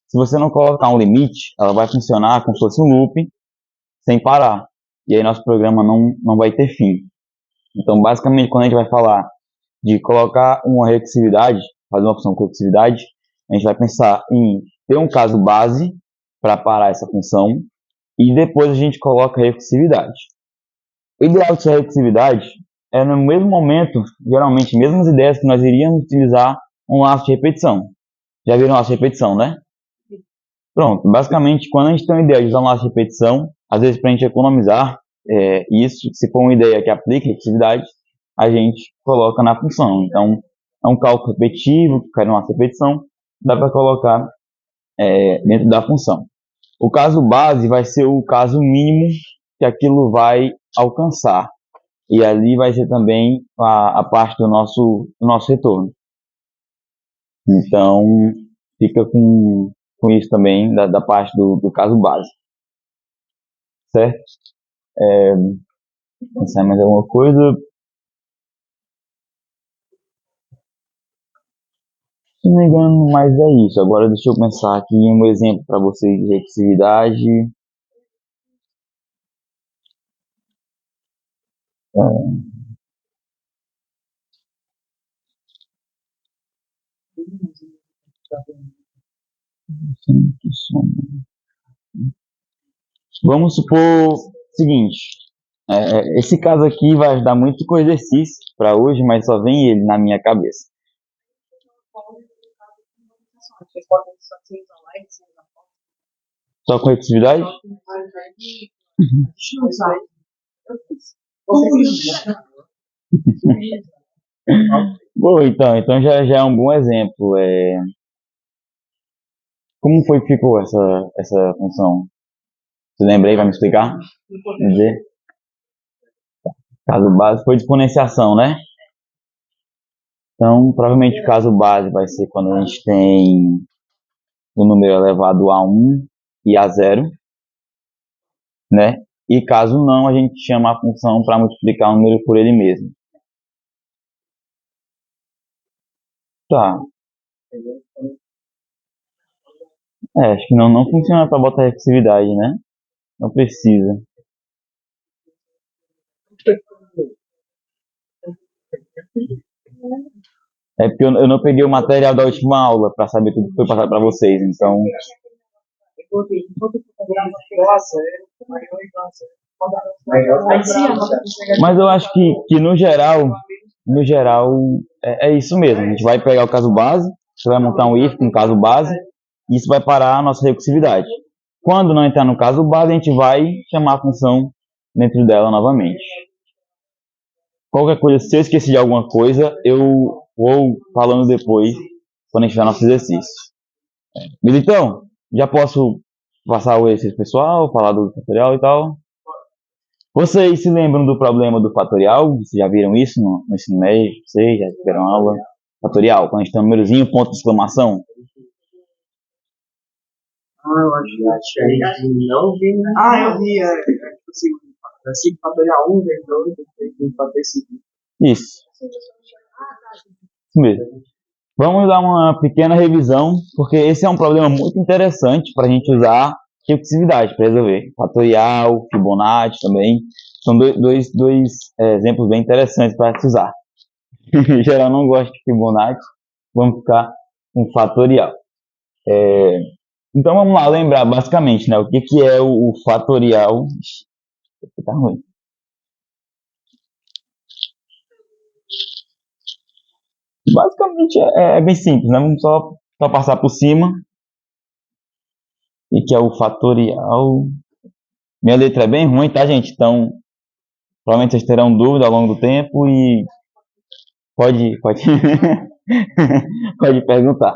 A: Se você não colocar um limite, ela vai funcionar como se fosse um loop, sem parar. E aí nosso programa não vai ter fim. Então, basicamente, quando a gente vai falar de colocar uma recursividade, fazer uma função com recursividade, a gente vai pensar em ter um caso base para parar essa função, e depois a gente coloca a recursividade. O ideal de recursividade é no mesmo momento, geralmente, mesmas ideias que nós iríamos utilizar um laço de repetição. Já viram um laço de repetição, né? Pronto, basicamente, quando a gente tem uma ideia de usar um laço de repetição, às vezes para a gente economizar isso, se for uma ideia que aplique recursividade, a gente coloca na função. Então, é um cálculo repetitivo, que cai no laço de repetição, dá para colocar dentro da função. O caso base vai ser o caso mínimo que aquilo vai alcançar. E ali vai ser também a parte do nosso retorno.
C: Então, fica com isso também da parte do caso base, certo? Pensar em mais alguma coisa? Se não me engano, mas é isso. Agora deixa eu pensar aqui em um exemplo para vocês de recursividade. Vamos supor o seguinte. Esse caso aqui vai ajudar muito com o exercício para hoje, mas só vem ele na minha cabeça.
B: Vocês podem só se isolar e se isolar.
C: Só com recursividade? Bom, então já é um bom exemplo. Como foi que ficou essa função? Você lembra aí, vai me explicar? Quer dizer, caso base foi de exponenciação, né? Então, provavelmente o caso base vai ser quando a gente tem o número elevado a 1 e a 0, né? E caso não, a gente chama a função para multiplicar o número por ele mesmo. Tá. Acho que não funciona para botar recursividade, né? Não precisa. É porque eu não peguei o material da última aula para saber tudo que foi passado para vocês, então... Mas eu acho que no geral é isso mesmo. A gente vai pegar o caso base, você vai montar um if com o caso base, e isso vai parar a nossa recursividade. Quando não entrar no caso base, a gente vai chamar a função dentro dela novamente. Qualquer coisa, se eu esqueci de alguma coisa, eu vou falando depois, quando a gente fizer nosso exercício. Mas então, já posso passar o exercício pessoal, falar do fatorial e tal. Vocês se lembram do problema do fatorial? Vocês já viram isso no ensino médio? Vocês já tiveram aula? Fatorial, quando a gente tem um númerozinho, ponto de exclamação.
B: Eu acho que a gente não vi, né? Eu vi, tipo assim, fatorial 1 vezes 2, 3 fator 5.
C: Isso mesmo. Vamos dar uma pequena revisão, porque esse é um problema muito interessante para a gente usar recursividade para resolver. Fatorial, Fibonacci também. São dois exemplos bem interessantes para se usar. Em geral, não gosto de Fibonacci. Vamos ficar com fatorial. Então, vamos lá lembrar basicamente, né, o que é o fatorial. Ixi, tá ruim. Basicamente é bem simples, né? Vamos só passar por cima. E que é o fatorial. Minha letra é bem ruim, tá, gente? Então, provavelmente vocês terão dúvida ao longo do tempo e pode pode perguntar.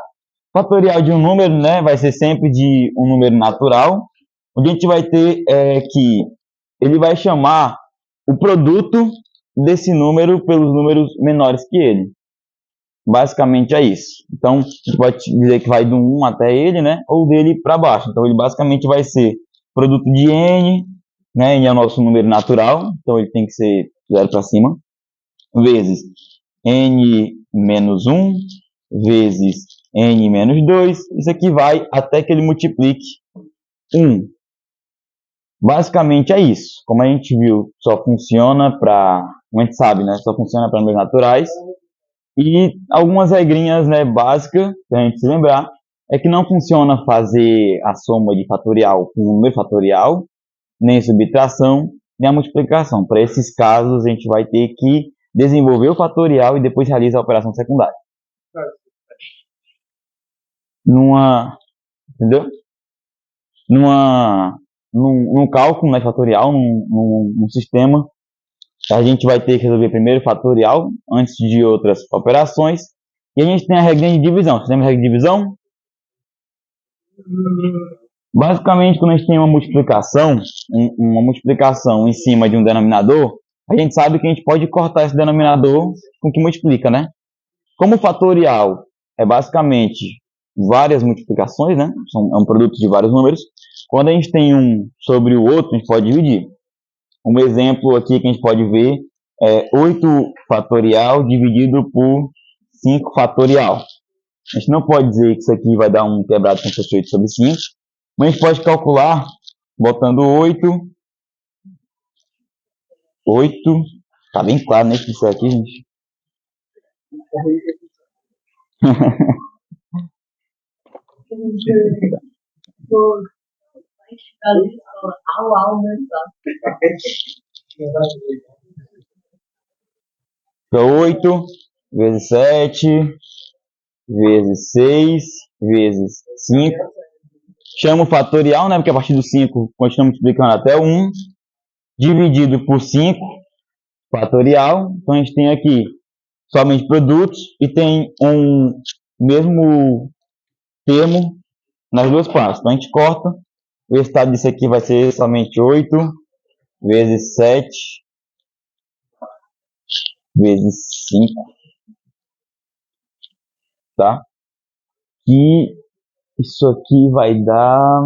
C: Fatorial de um número, né, vai ser sempre de um número natural, onde a gente vai ter que ele vai chamar o produto desse número pelos números menores que ele. Basicamente é isso. Então, a gente pode dizer que vai do 1 até ele, né, ou dele para baixo. Então, ele basicamente vai ser produto de n, né, n é o nosso número natural, então ele tem que ser 0 para cima, vezes n menos 1, vezes n menos 2, isso aqui vai até que ele multiplique 1. Basicamente é isso. Como a gente viu, só funciona para, como a gente sabe, né, só funciona para números naturais. E algumas regrinhas, né, básicas, para a gente se lembrar, é que não funciona fazer a soma de fatorial com número fatorial, nem subtração, nem a multiplicação. Para esses casos, a gente vai ter que desenvolver o fatorial e depois realizar a operação secundária. Entendeu? Num cálculo, né, fatorial, num sistema, a gente vai ter que resolver primeiro o fatorial, antes de outras operações, e a gente tem a regra de divisão. Você lembra a regra de divisão? Basicamente, quando a gente tem uma multiplicação em cima de um denominador, a gente sabe que a gente pode cortar esse denominador com o que multiplica, né? Como o fatorial é basicamente várias multiplicações, né? É um produto de vários números. Quando a gente tem um sobre o outro, a gente pode dividir. Um exemplo aqui que a gente pode ver é 8 fatorial dividido por 5 fatorial. A gente não pode dizer que isso aqui vai dar um quebrado com 8 sobre 5, mas a gente pode calcular botando 8, tá bem claro, né, que isso aqui, gente. Então, 8 vezes 7 vezes 6 vezes 5. Chama o fatorial, né? Porque a partir do 5 continua multiplicando até o 1. Dividido por 5, fatorial. Então a gente tem aqui somente produtos e tem um mesmo termo nas duas partes. Então a gente corta. O resultado disso aqui vai ser somente 8 vezes 7 vezes 5. Tá? E isso aqui vai dar...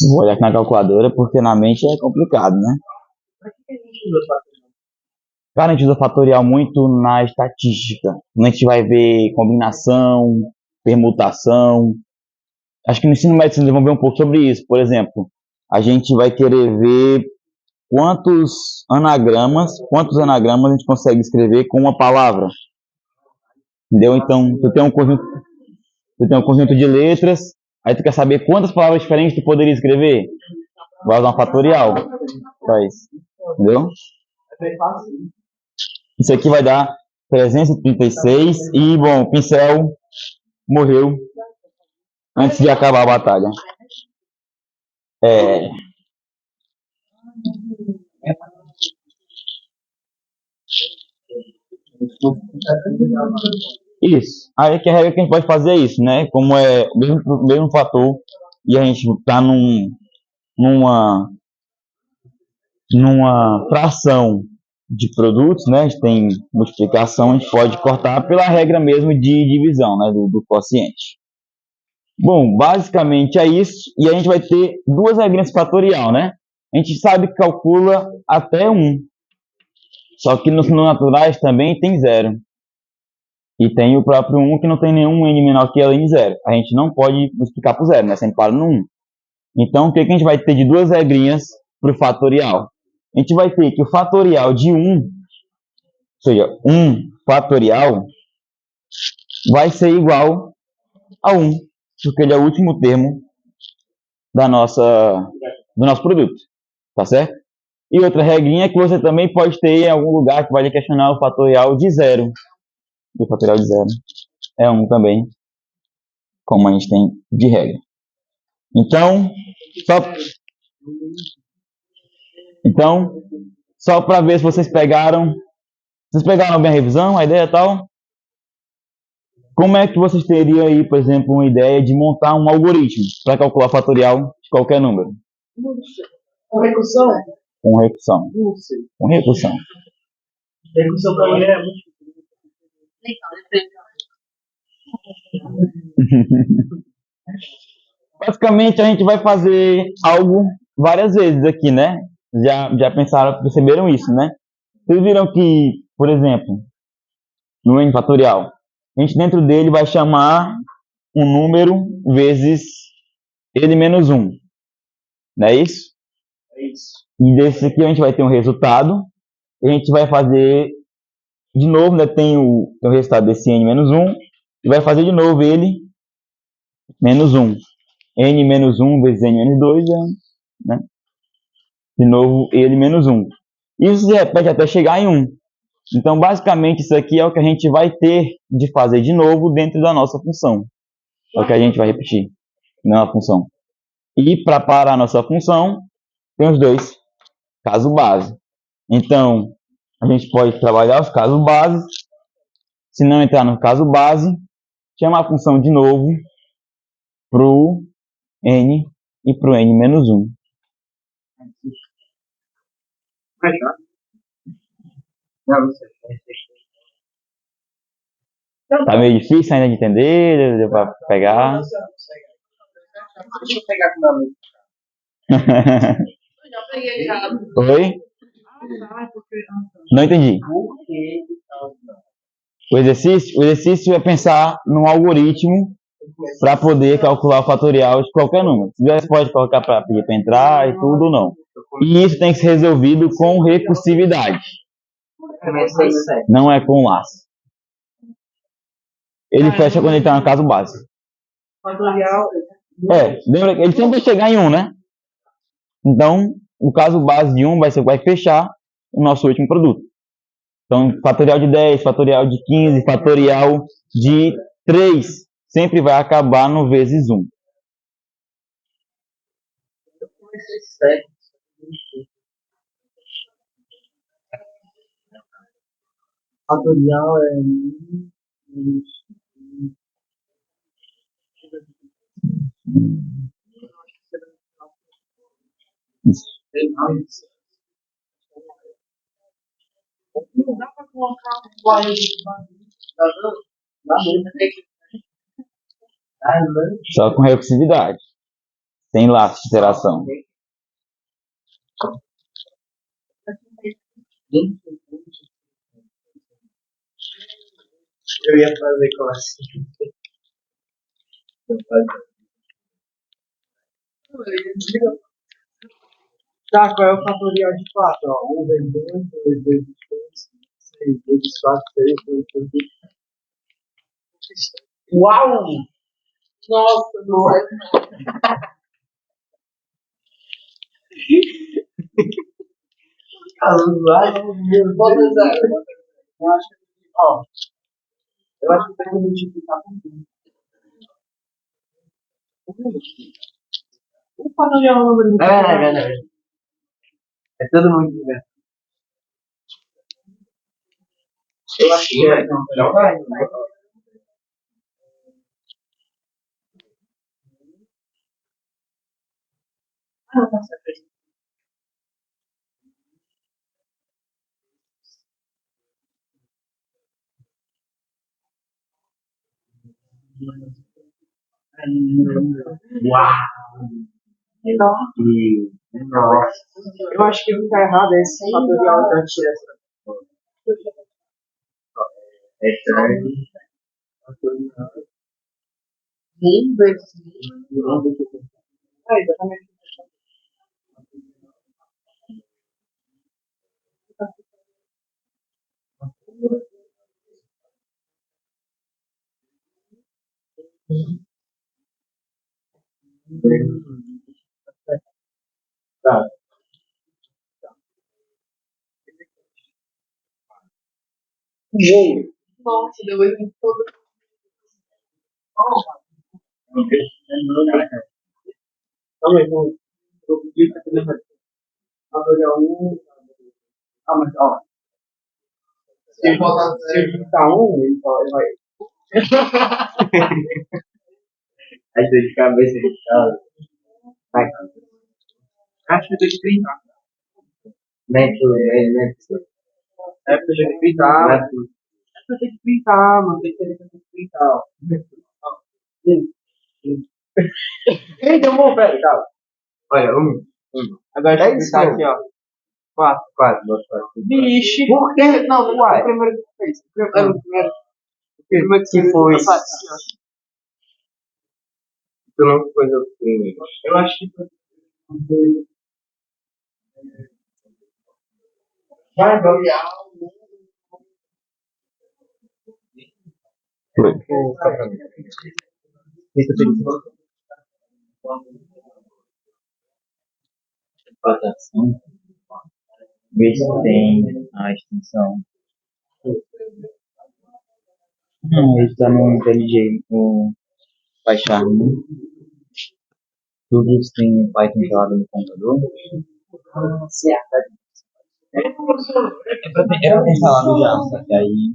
C: Vou olhar aqui na calculadora, porque na mente é complicado, né? Cara, a gente usa fatorial muito na estatística. Quando a gente vai ver combinação, permutação. Acho que no ensino médio vocês vão ver um pouco sobre isso. Por exemplo, a gente vai querer ver quantos anagramas a gente consegue escrever com uma palavra. Entendeu? Então, tu tem um conjunto de letras, aí tu quer saber quantas palavras diferentes tu poderia escrever. Vai usar um fatorial. Faz. Entendeu? Isso aqui vai dar 336 e, bom, o pincel morreu antes de acabar a batalha. Isso. Aí que a regra que a gente pode fazer é isso, né? Como é o mesmo fator e a gente está numa fração de produtos, né? A gente tem multiplicação, a gente pode cortar pela regra mesmo de divisão, né? Do quociente. Bom, basicamente é isso. E a gente vai ter duas regrinhas fatorial, né? A gente sabe que calcula até 1. Só que nos naturais também tem 0. E tem o próprio 1 que não tem nenhum n menor que n 0. A gente não pode multiplicar por 0, né? Sempre para no 1. Então, o que a gente vai ter de duas regrinhas para o fatorial? A gente vai ter que o fatorial de 1, ou seja, 1 fatorial, vai ser igual a 1, porque ele é o último termo do nosso produto, tá certo? E outra regrinha que você também pode ter em algum lugar que vai lhe questionar o fatorial de 0. E o fatorial de 0 é 1 também, como a gente tem de regra. Só para ver se vocês pegaram bem a revisão, a ideia e tal. Como é que vocês teriam aí, por exemplo, uma ideia de montar um algoritmo para calcular fatorial de qualquer número?
B: Com recursão?
C: Com recursão.
B: Não sei.
C: Com recursão.
B: Recursão para mim é muito.
C: Basicamente, a gente vai fazer algo várias vezes aqui, né? Já perceberam isso, né? Vocês viram que, por exemplo, no n fatorial, a gente dentro dele vai chamar um número vezes ele menos 1. Não é isso?
B: É isso.
C: E desse aqui a gente vai ter um resultado. E a gente vai fazer de novo, né? Tem o resultado desse n menos 1. E vai fazer de novo ele menos 1. N menos 1 vezes n menos 2 né? De novo ele menos 1. Isso se repete até chegar em 1. Então, basicamente, isso aqui é o que a gente vai ter de fazer de novo dentro da nossa função. É o que a gente vai repetir na função. E para parar a nossa função, tem os dois casos base. Então, a gente pode trabalhar os casos bases. Se não entrar no caso base, chamar a função de novo para o n e para o n menos 1.
B: Não sei.
C: Tá meio difícil ainda de entender, deu pra pegar.
B: Deixa eu pegar com o meu amigo. Eu já peguei já.
C: Oi?
B: Porque
C: Não entendi.
B: por que
C: O exercício é pensar num algoritmo para poder calcular o fatorial de qualquer número. Você pode colocar para pedir para entrar e tudo ou não. E isso tem que ser resolvido com recursividade,
B: comecei certo.
C: não é com laço. Ele fecha quando ele está no caso básico.
B: Fatorial.
C: Lembra que ele sempre vai chegar em 1, né? Então, o caso base de 1 vai fechar o nosso último produto. Então, fatorial de 10, fatorial de 15, fatorial de 3, sempre vai acabar no vezes 1.
B: Eu comecei certo. Fatorial é. Não dá pra colocar um igual de dá mesmo, tem que.
C: Só com recursividade, sem laço de interação.
B: Eu ia fazer com assim. Tá, qual é o fatorial de 4? Ó, 1 vezes 2, 2 vezes 3, 6 vezes 4, 6 vezes 3. Uau! Nossa, não é. Bota zero. Eu acho que, ó, eu acho que tem que multiplicar por tudo. O fatorial é um número muito grande. É todo mundo grande. Eu acho que é. Não vai. Ah, não tá certo. Uau! Enorme. Nossa. Eu acho que o que está errado é esse fatorial da tiração. É grande. Fatorial. 1 vezes 1. Ah, exatamente. Tá. Nossa, deu erro todo. Calma aí, vou. Eu pedi pra fazer mais. Fatorial 1. Ah, mas ó. Se ele digitar 1, ele vai. A dor de cabeça de casa. Vai. Acho que tem que printar. É porque tem que printar. É porque tem que printar, mano. Tem que printar, ó. Ei, deu bom, velho, calma. Olha, 1. Agora deixa eu printar aqui, ó. 4. 4. Vixe. Por que? Não, não vai. O primeiro que fez. O primeiro que foi. Tu não foi o primeiro. Eu acho que foi. Vai, variar.
C: Explotação. Ver se tem a extensão. Não, ele está no IntelliJ, no PyCharm. Tudo isso tem Python instalado no computador. É pra ter instalado já, só que aí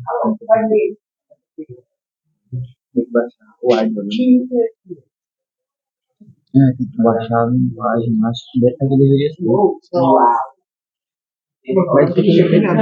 C: tem que baixar o Arduino. Tem que baixar a linguagem, acho que deveria ser.
B: Mas tem que ser melhor.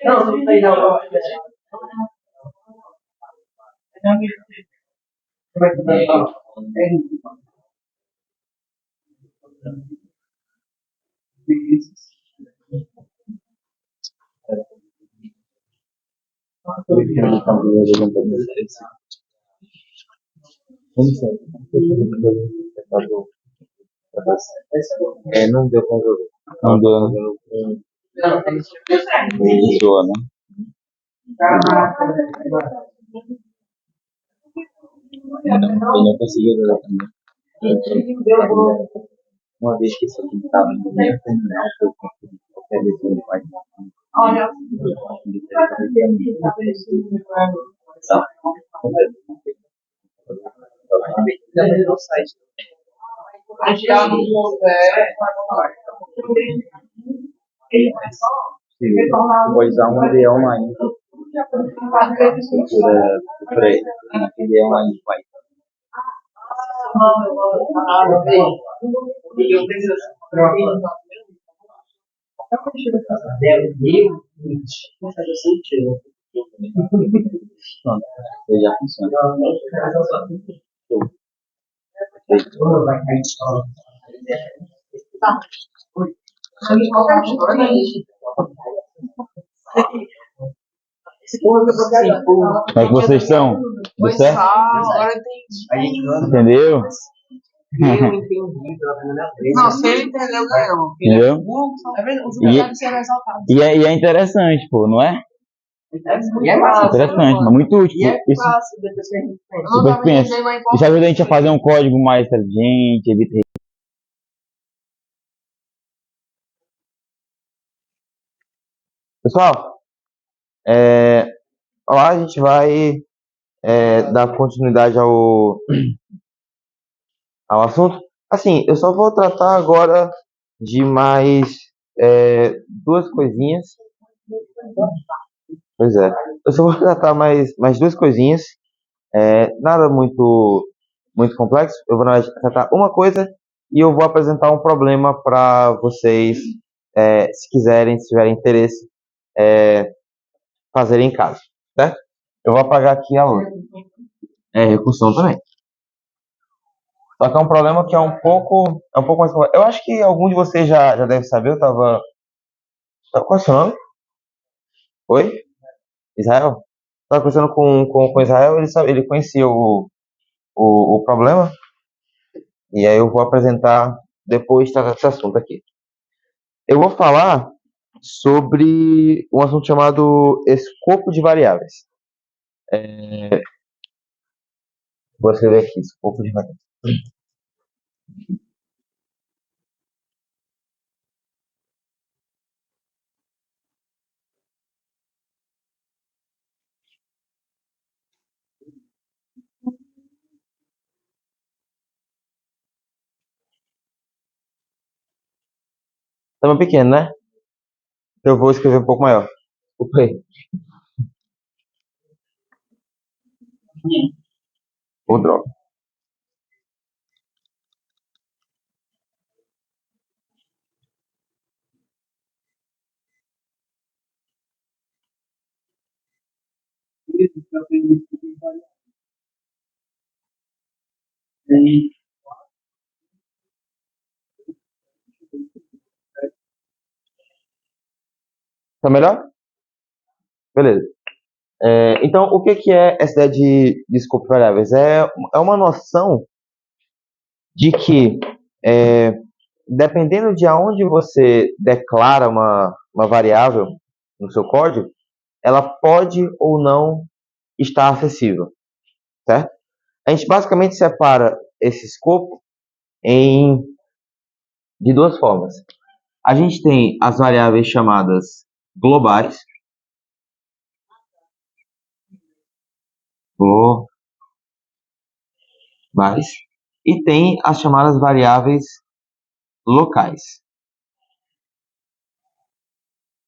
B: Não, não tem não.
A: Não deu pra ver.
C: Não deu, pessoa, né? Eu não consegui ver também. Uma vez que isso aqui estava no meio terminal, eu consegui qualquer vez que ele vai.
B: Olha,
C: Eu vou usar um IDE online por aí. IDE online vai. Pronto, ele já funciona. Como é que vocês estão? Tudo certo?
B: Agora entendi.
C: Entendeu?
B: Eu entendi pela primeira vez. Não, se ele entendeu, ganhou.
C: Entendeu?
B: Tá vendo? Os deve ser exaltados.
C: E é interessante, pô, não é?
B: E é massa.
C: Interessante, mas muito útil.
B: E é
C: Isso,
B: fácil, depois que a gente pensa.
C: depois pensa. Isso ajuda a gente a fazer um código mais inteligente, evita.
A: Pessoal, lá a gente vai dar continuidade ao assunto. Assim, eu só vou tratar agora de mais duas coisinhas. Pois é. Eu só vou tratar mais duas coisinhas. Nada muito complexo. Eu vou na verdade, tratar uma coisa e eu vou apresentar um problema para vocês, se quiserem, se tiverem interesse, fazerem em casa, certo? Eu vou apagar aqui a luz. Recursão também. Só que é um problema que é um pouco mais complexo. Eu acho que algum de vocês já deve saber. Eu tava. Qual é o seu nome? Oi? Israel? Tava conversando com Israel, ele conhecia o problema. E aí eu vou apresentar depois desse assunto aqui. Eu vou falar sobre um assunto chamado escopo de variáveis. Vou escrever aqui, escopo de variáveis. Tá muito pequeno, né? Eu vou escrever um pouco maior. Desculpa aí. Ô, droga. Tá melhor? Beleza. Então, o que é essa ideia de escopo variáveis? É uma noção de que, dependendo de aonde você declara uma variável no seu código, ela pode ou não estar acessível, certo? A gente basicamente separa esse escopo de duas formas. A gente tem as variáveis chamadas globais, e tem as chamadas variáveis locais.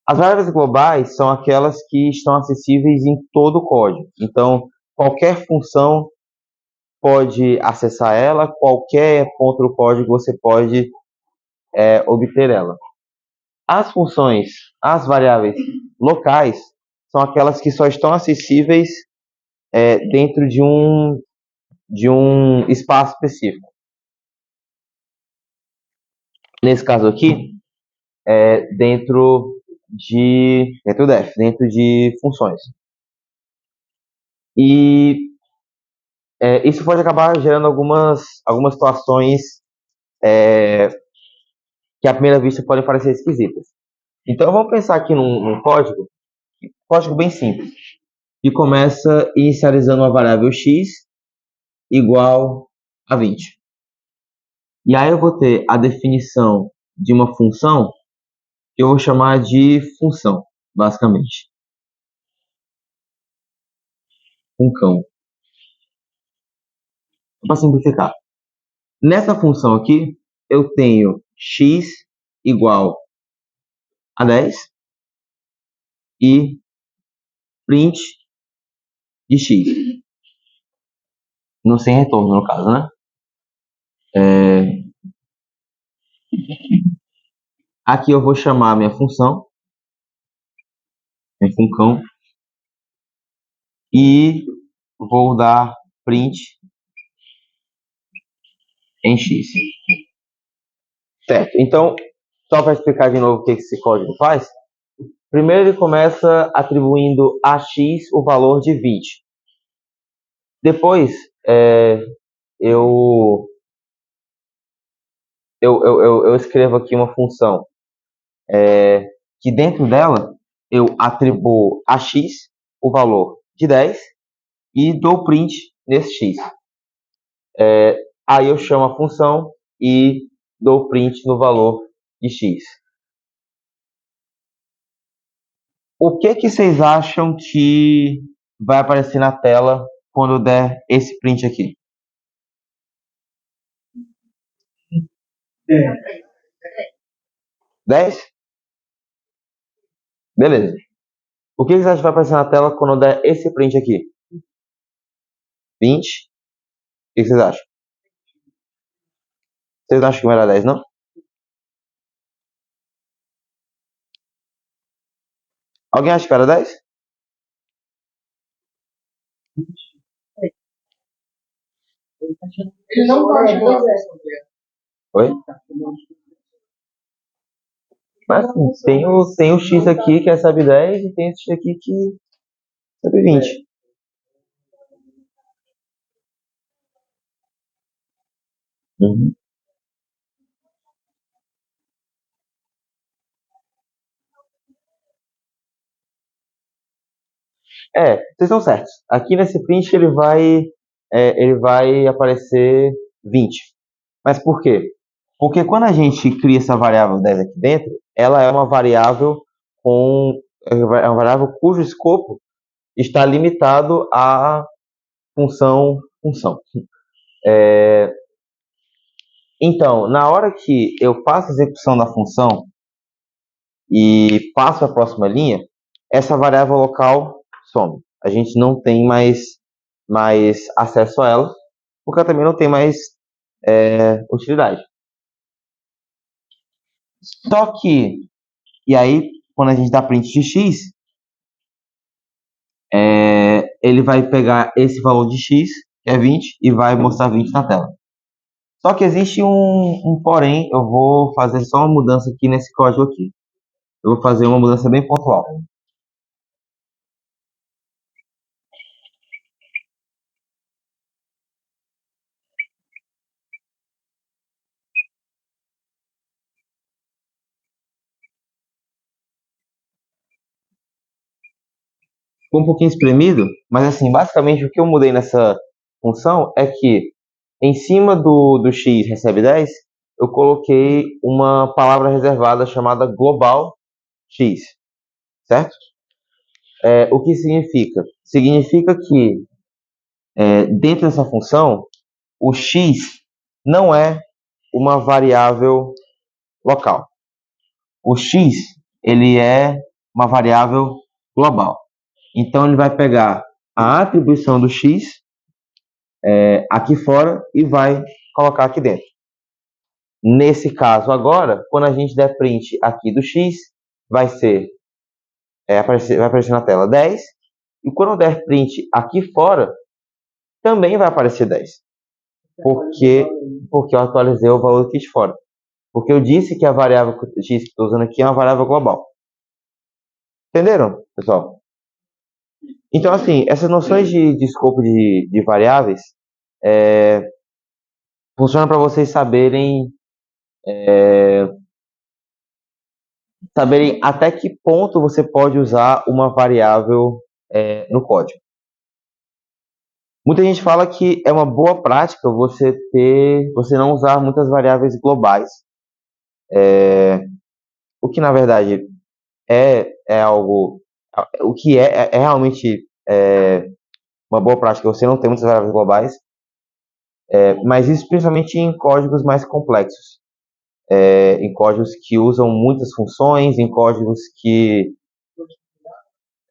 A: As variáveis globais são aquelas que estão acessíveis em todo o código. Então, qualquer função pode acessar ela, qualquer ponto do código você pode obter ela. As variáveis locais, são aquelas que só estão acessíveis dentro de um espaço específico. Nesse caso aqui, dentro de funções. E isso pode acabar gerando algumas situações que à primeira vista podem parecer esquisitas. Então vamos pensar aqui num código bem simples, que começa inicializando uma variável x igual a 20. E aí eu vou ter a definição de uma função que eu vou chamar de função, basicamente. Funcão. Para simplificar. Nessa função aqui, eu tenho x igual a 10 e print de x. No sem retorno, no caso, né? Aqui eu vou chamar minha função, minha funcão, e vou dar print em x. Certo. Então, só para explicar de novo o que esse código faz, primeiro ele começa atribuindo a x o valor de 20. Depois, eu escrevo aqui uma função que dentro dela eu atribuo a x o valor de 10 e dou print nesse x. Aí eu chamo a função e dou print no valor de x. O que vocês acham que vai aparecer na tela quando eu der esse print aqui? 10? Beleza. O que vocês acham que vai aparecer na tela quando eu der esse print aqui? 20? O que vocês acham? Vocês não acham que vai dar 10, não? Alguém acha que vai dar 10?
B: Ele não pode fazer.
A: Oi? Mas assim, tem o X aqui que recebe 10 e tem esse X aqui que recebe 20. Uhum. Vocês estão certos. Aqui nesse print ele vai aparecer 20. Mas por quê? Porque quando a gente cria essa variável 10 aqui dentro, ela é uma variável cujo escopo está limitado à função. Então, na hora que eu faço a execução da função e passo a próxima linha, essa variável local some. A gente não tem mais acesso a ela, porque ela também não tem mais utilidade. Só que, e aí, quando a gente dá print de x, ele vai pegar esse valor de x, que é 20, e vai mostrar 20 na tela. Só que existe um porém, eu vou fazer só uma mudança aqui nesse código aqui. eu vou fazer uma mudança bem pontual. Ficou um pouquinho espremido, mas assim, basicamente o que eu mudei nessa função é que em cima do x recebe 10, eu coloquei uma palavra reservada chamada global x, certo? O que significa? Significa que dentro dessa função, o x não é uma variável local. O x ele é uma variável global. Então ele vai pegar a atribuição do x aqui fora e vai colocar aqui dentro. Nesse caso agora, quando a gente der print aqui do x, vai aparecer na tela 10, e quando der print aqui fora, também vai aparecer 10. Porque eu atualizei o valor aqui de fora. Porque eu disse que a variável x que estou usando aqui é uma variável global. Entenderam, pessoal? Então, assim, essas noções de escopo de variáveis funcionam para vocês saberem até que ponto você pode usar uma variável no código. Muita gente fala que é uma boa prática você não usar muitas variáveis globais, o que na verdade é algo, o que é realmente uma boa prática você não ter muitas variáveis globais, mas isso principalmente em códigos mais complexos, em códigos que usam muitas funções, em códigos que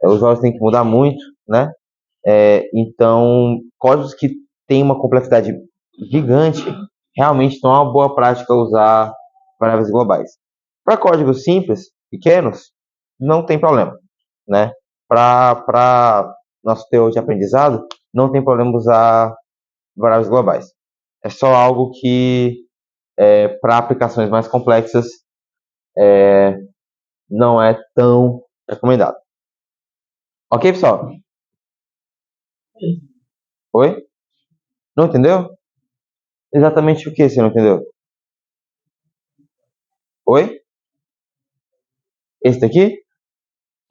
A: os usuários têm que mudar muito, né? Então, códigos que têm uma complexidade gigante, realmente não é uma boa prática usar variáveis globais. Para códigos simples, pequenos, não tem problema, né? Para nosso teor de aprendizado, não tem problema usar variáveis globais. É só algo que, para aplicações mais complexas, não é tão recomendado. Ok, pessoal? Oi? Não entendeu? Exatamente o que você não entendeu? Oi? Esse daqui?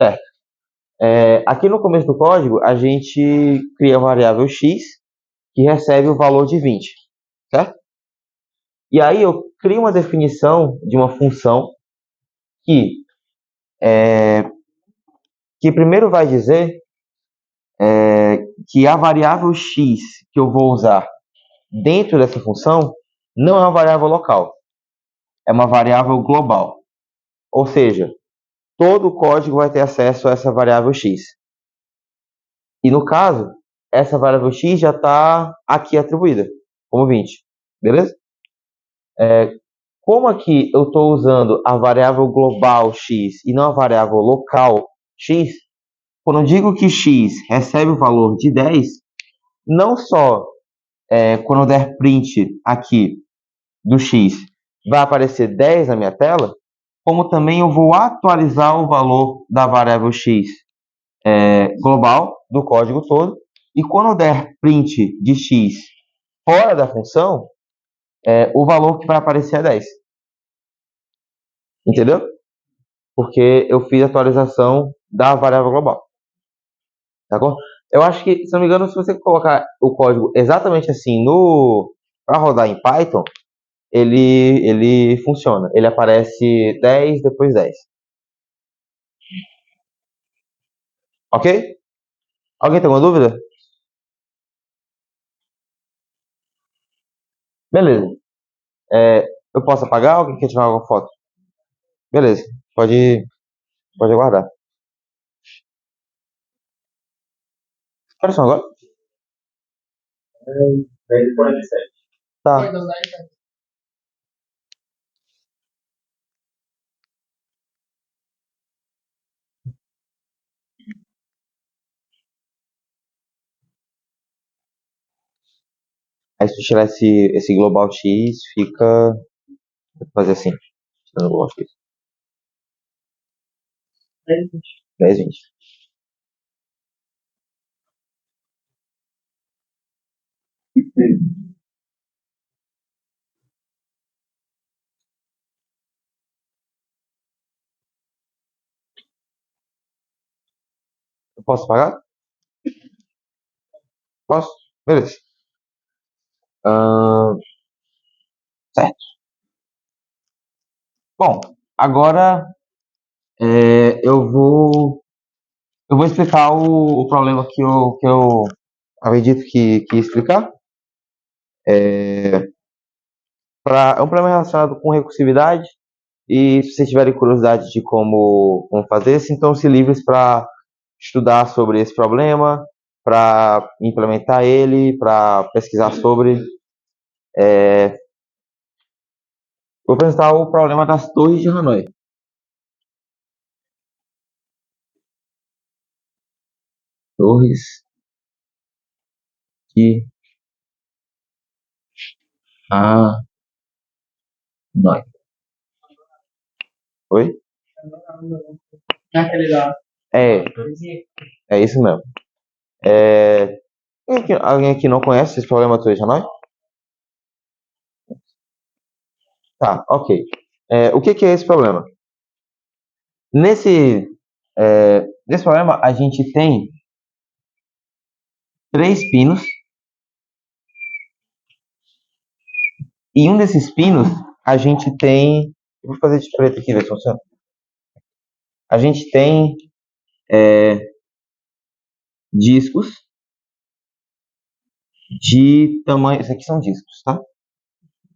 A: Certo. Aqui no começo do código, a gente cria a variável x, que recebe o valor de 20, certo? E aí eu crio uma definição de uma função que, que primeiro vai dizer que a variável x que eu vou usar dentro dessa função não é uma variável local, é uma variável global. Ou seja, todo o código vai ter acesso a essa variável x. E no caso, essa variável x já está aqui atribuída como 20, beleza? Como aqui eu estou usando a variável global x e não a variável local x, quando eu digo que x recebe o valor de 10, não só quando eu der print aqui do x vai aparecer 10 na minha tela, como também eu vou atualizar o valor da variável x global do código todo, e quando eu der print de x fora da função, o valor que vai aparecer é 10. Entendeu? Porque eu fiz a atualização da variável global. Tá bom? Eu acho que, se não me engano, se você colocar o código exatamente assim para rodar em Python, ele funciona. Ele aparece 10, depois 10. Ok? Alguém tem alguma dúvida? Beleza. Eu posso apagar? Alguém quer tirar alguma foto? Beleza. Pode aguardar. Que horas são agora? 10h47. Tá. Aí se tu tirar esse global x, fica. Vou fazer assim. Tirando o global x. 10, 20. Eu posso pagar? Posso? Beleza. Certo. Bom, agora eu vou explicar o problema que eu havia dito que ia explicar. É um problema relacionado com recursividade. E se vocês tiverem curiosidade de como fazer, sintam-se livres para estudar sobre esse problema, para implementar ele, para pesquisar sobre. Vou apresentar o problema das torres de Hanoi. Torres de Hanoi. Oi? É isso mesmo. Alguém aqui não conhece esse problema da torre de Hanoi? Tá, ok. O que é esse problema? Nesse problema, a gente tem 3 pinos. E um desses pinos, a gente tem... Eu vou fazer de preto aqui, ver se funciona. A gente tem discos de tamanho... Esses aqui são discos, tá?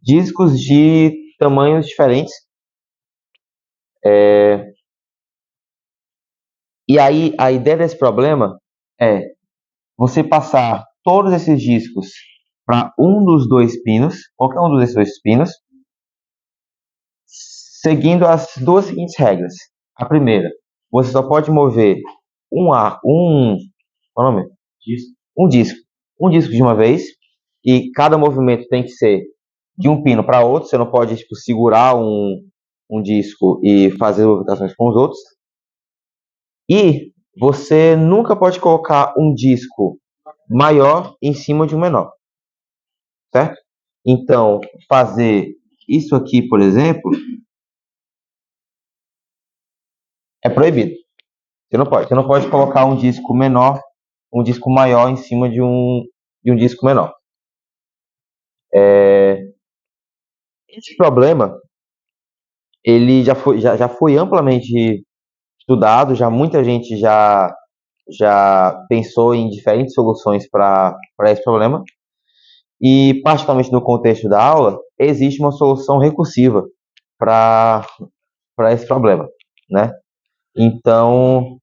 A: Discos de tamanhos diferentes. E aí, a ideia desse problema é você passar todos esses discos para um dos 2 pinos, qualquer um desses 2 pinos, seguindo as 2 seguintes regras. A primeira, você só pode mover qual é o nome? Um disco de uma vez, e cada movimento tem que ser de um pino para outro. Você não pode segurar um disco e fazer movimentações com os outros. E você nunca pode colocar um disco maior em cima de um menor, certo? Então, fazer isso aqui, por exemplo, é proibido. Você não pode colocar um disco menor, um disco maior em cima de um disco menor. Esse problema, ele já foi amplamente estudado, muita gente já pensou em diferentes soluções para esse problema. E, particularmente no contexto da aula, existe uma solução recursiva para esse problema, né? Então,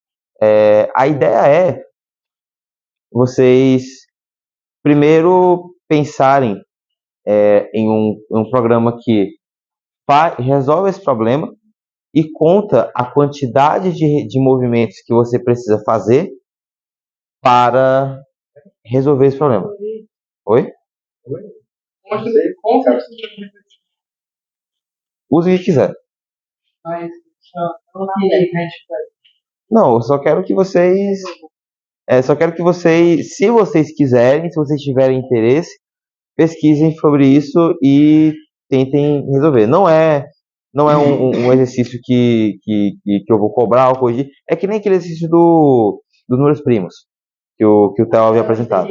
A: a ideia é vocês primeiro pensarem em um programa que resolve esse problema e conta a quantidade de movimentos que você precisa fazer para resolver esse problema. Oi? Use o que quiser. Não, eu só quero que vocês... se vocês quiserem, se vocês tiverem interesse, pesquisem sobre isso e tentem resolver. Não é um exercício que eu vou cobrar ou corrigir. É que nem aquele exercício dos números primos que o Theo havia apresentado.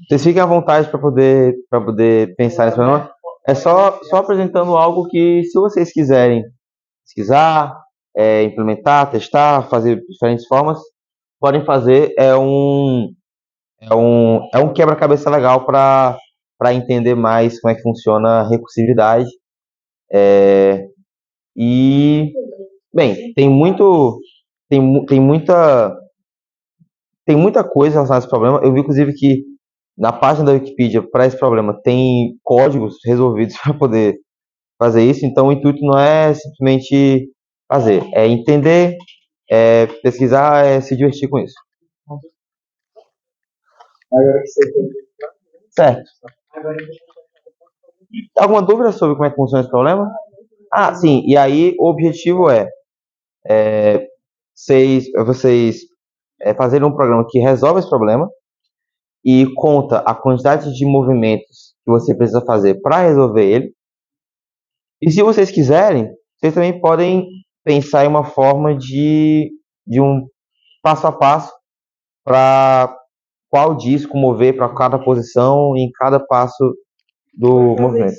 A: Vocês fiquem à vontade para poder pensar nesse problema. É só apresentando algo que, se vocês quiserem pesquisar, implementar, testar, fazer diferentes formas, podem fazer. É um quebra-cabeça legal para entender mais como é que funciona a recursividade. E, bem, tem muita coisa relacionada a esse problema. Eu vi, inclusive, que na página da Wikipedia, para esse problema, tem códigos resolvidos para poder fazer isso. Então, o intuito não é simplesmente fazer, é entender, pesquisar, se divertir com isso. Certo. Alguma dúvida sobre como é que funciona esse problema? Ah, sim. E aí o objetivo é vocês fazerem um programa que resolve esse problema e conta a quantidade de movimentos que você precisa fazer para resolver ele. E se vocês quiserem, vocês também podem pensar em uma forma de um passo a passo para qual disco mover para cada posição em cada passo do movimento.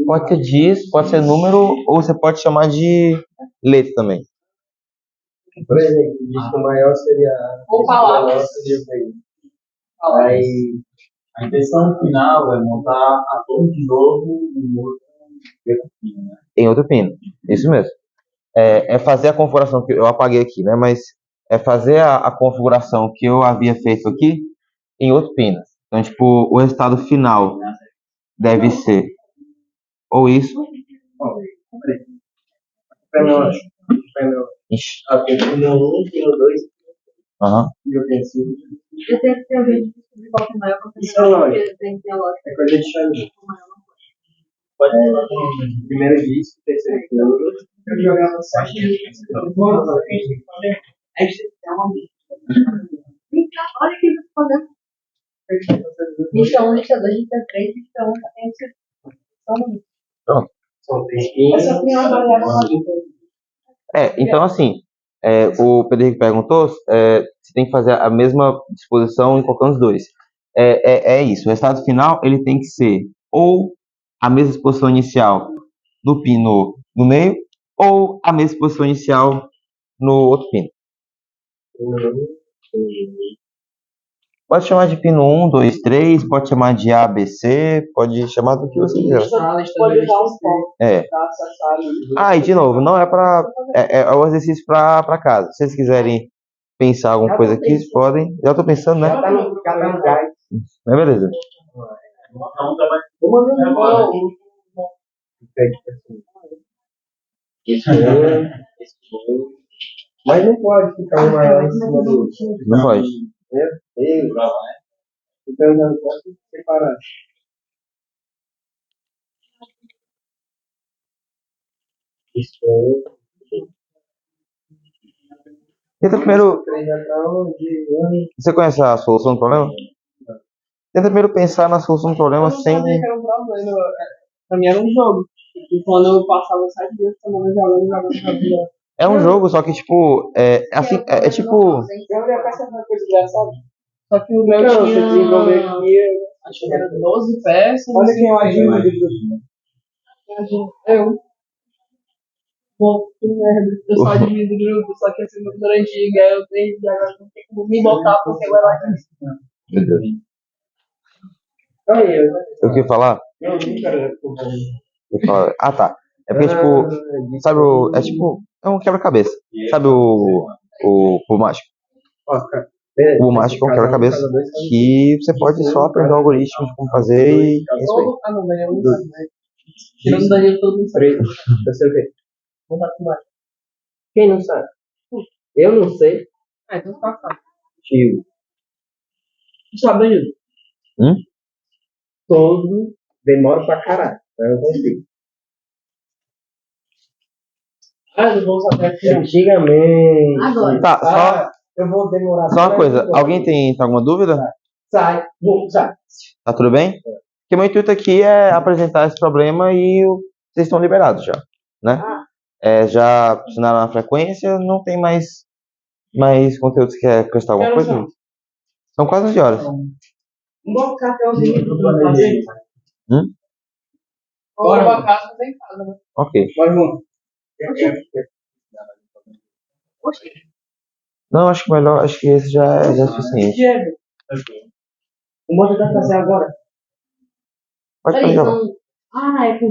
A: Pode ser disco, pode ser número, ou você pode chamar de letra também.
B: Por exemplo, o disco maior seria.
D: Ou palavras.
B: Aí a intenção final é montar a torre de novo em outro pino, né?
A: Em outro pino, isso mesmo. É fazer a configuração que eu apaguei aqui, né? Mas é fazer a configuração que eu havia feito aqui em outro pino. Então, tipo, o resultado final deve ser ou isso. Ixi.
B: Tem pino 1, pino 2
A: Aham.
B: e eu tenho 5.
D: Eu tenho que ter um jeito de descobrir qual que é maior, porque
B: Isso é lógico.
D: tem que ter a lógica.
B: É coisa de chave. Pode colocar o primeiro disco, terceiro turno. Eu jogava 7 discos.
D: É que tem uma olha o que ele tá fazendo. Lista 1, lista 2, lista 3, lista 1, tem que ser.
A: Pronto.
D: Essa foi uma variável.
A: Então assim, o Pedro Henrique perguntou, você tem que fazer a mesma disposição em qualquer um dos dois. É isso, o resultado final ele tem que ser ou a mesma disposição inicial do pino no meio, ou a mesma disposição inicial no outro pino. Pode chamar de pino 1, 2, 3, pode chamar de A, B, C, pode chamar do que você quiser.
D: Pode usar um foco.
A: E de novo, não é para é o exercício para casa. Se vocês quiserem pensar alguma coisa aqui, vocês podem. Já estou pensando, né?
B: Já tá no gás.
A: É beleza.
B: Mas não pode ficar um maior em cima do outro.
A: Não pode.
B: Então eu não posso separar.
A: Tenta primeiro. Você conhece a solução do problema? Tenta primeiro pensar na solução do problema sem.
D: Pra mim era um jogo. E quando eu passava 7 dias por semana jogando.
A: É um jogo, só que tipo. É tipo.
D: Eu ia pensar uma coisa engraçada. Só que o meu
B: Não,
D: tinha.
B: você desenvolver aqui.
D: Acho que era 12 peças.
B: Olha quem é o Adilho do grupo.
D: Eu. Pô, que merda. Eu sou admin do grupo, só que essa computadora antiga, eu tenho que agora não tem como me botar porque eu era admin.
A: Meu Deus.
B: Aí,
A: Eu queria falar?
B: eu não quero.
A: Ah, tá. É porque, tipo, sabe o. É tipo. É um quebra-cabeça. Sabe o cubo mágico? O cubo mágico é um quebra-cabeça que você pode só aprender o algoritmo de como fazer e é isso aí.
D: Ah, não, Daniel não sabe, né? Tirando o Daniel, todo mundo sabe.
B: Eu sei o quê?
D: Vamos lá com mais.
B: Quem não sabe? Eu não sei.
D: Ah, então tá fácil.
B: Tio.
D: Tu sabe, Danilo?
B: Todo demora pra caralho. Mas eu consigo.
D: Ah, eu vou saber aqui.
B: Antigamente.
D: Agora.
A: Tá,
B: Eu vou demorar.
A: só uma coisa. Alguém tem alguma dúvida?
B: Sai. Sai.
A: Tá tudo bem? Porque meu intuito aqui é apresentar esse problema e vocês estão liberados já, né? Já assinaram a frequência, não tem mais conteúdo. Você quer acrescentar alguma coisa? São quase 11 horas.
D: Um bom cartãozinho pra fazer.
B: Bora.
D: Uma casa fazer em casa, né?
A: Ok.
B: Bora, vamos.
D: Oxi.
A: Não, acho que esse já é suficiente.
B: Diego. Vamos tentar fazer agora.
A: Pode
D: Peraí,
A: fazer.
D: então. Ah, é com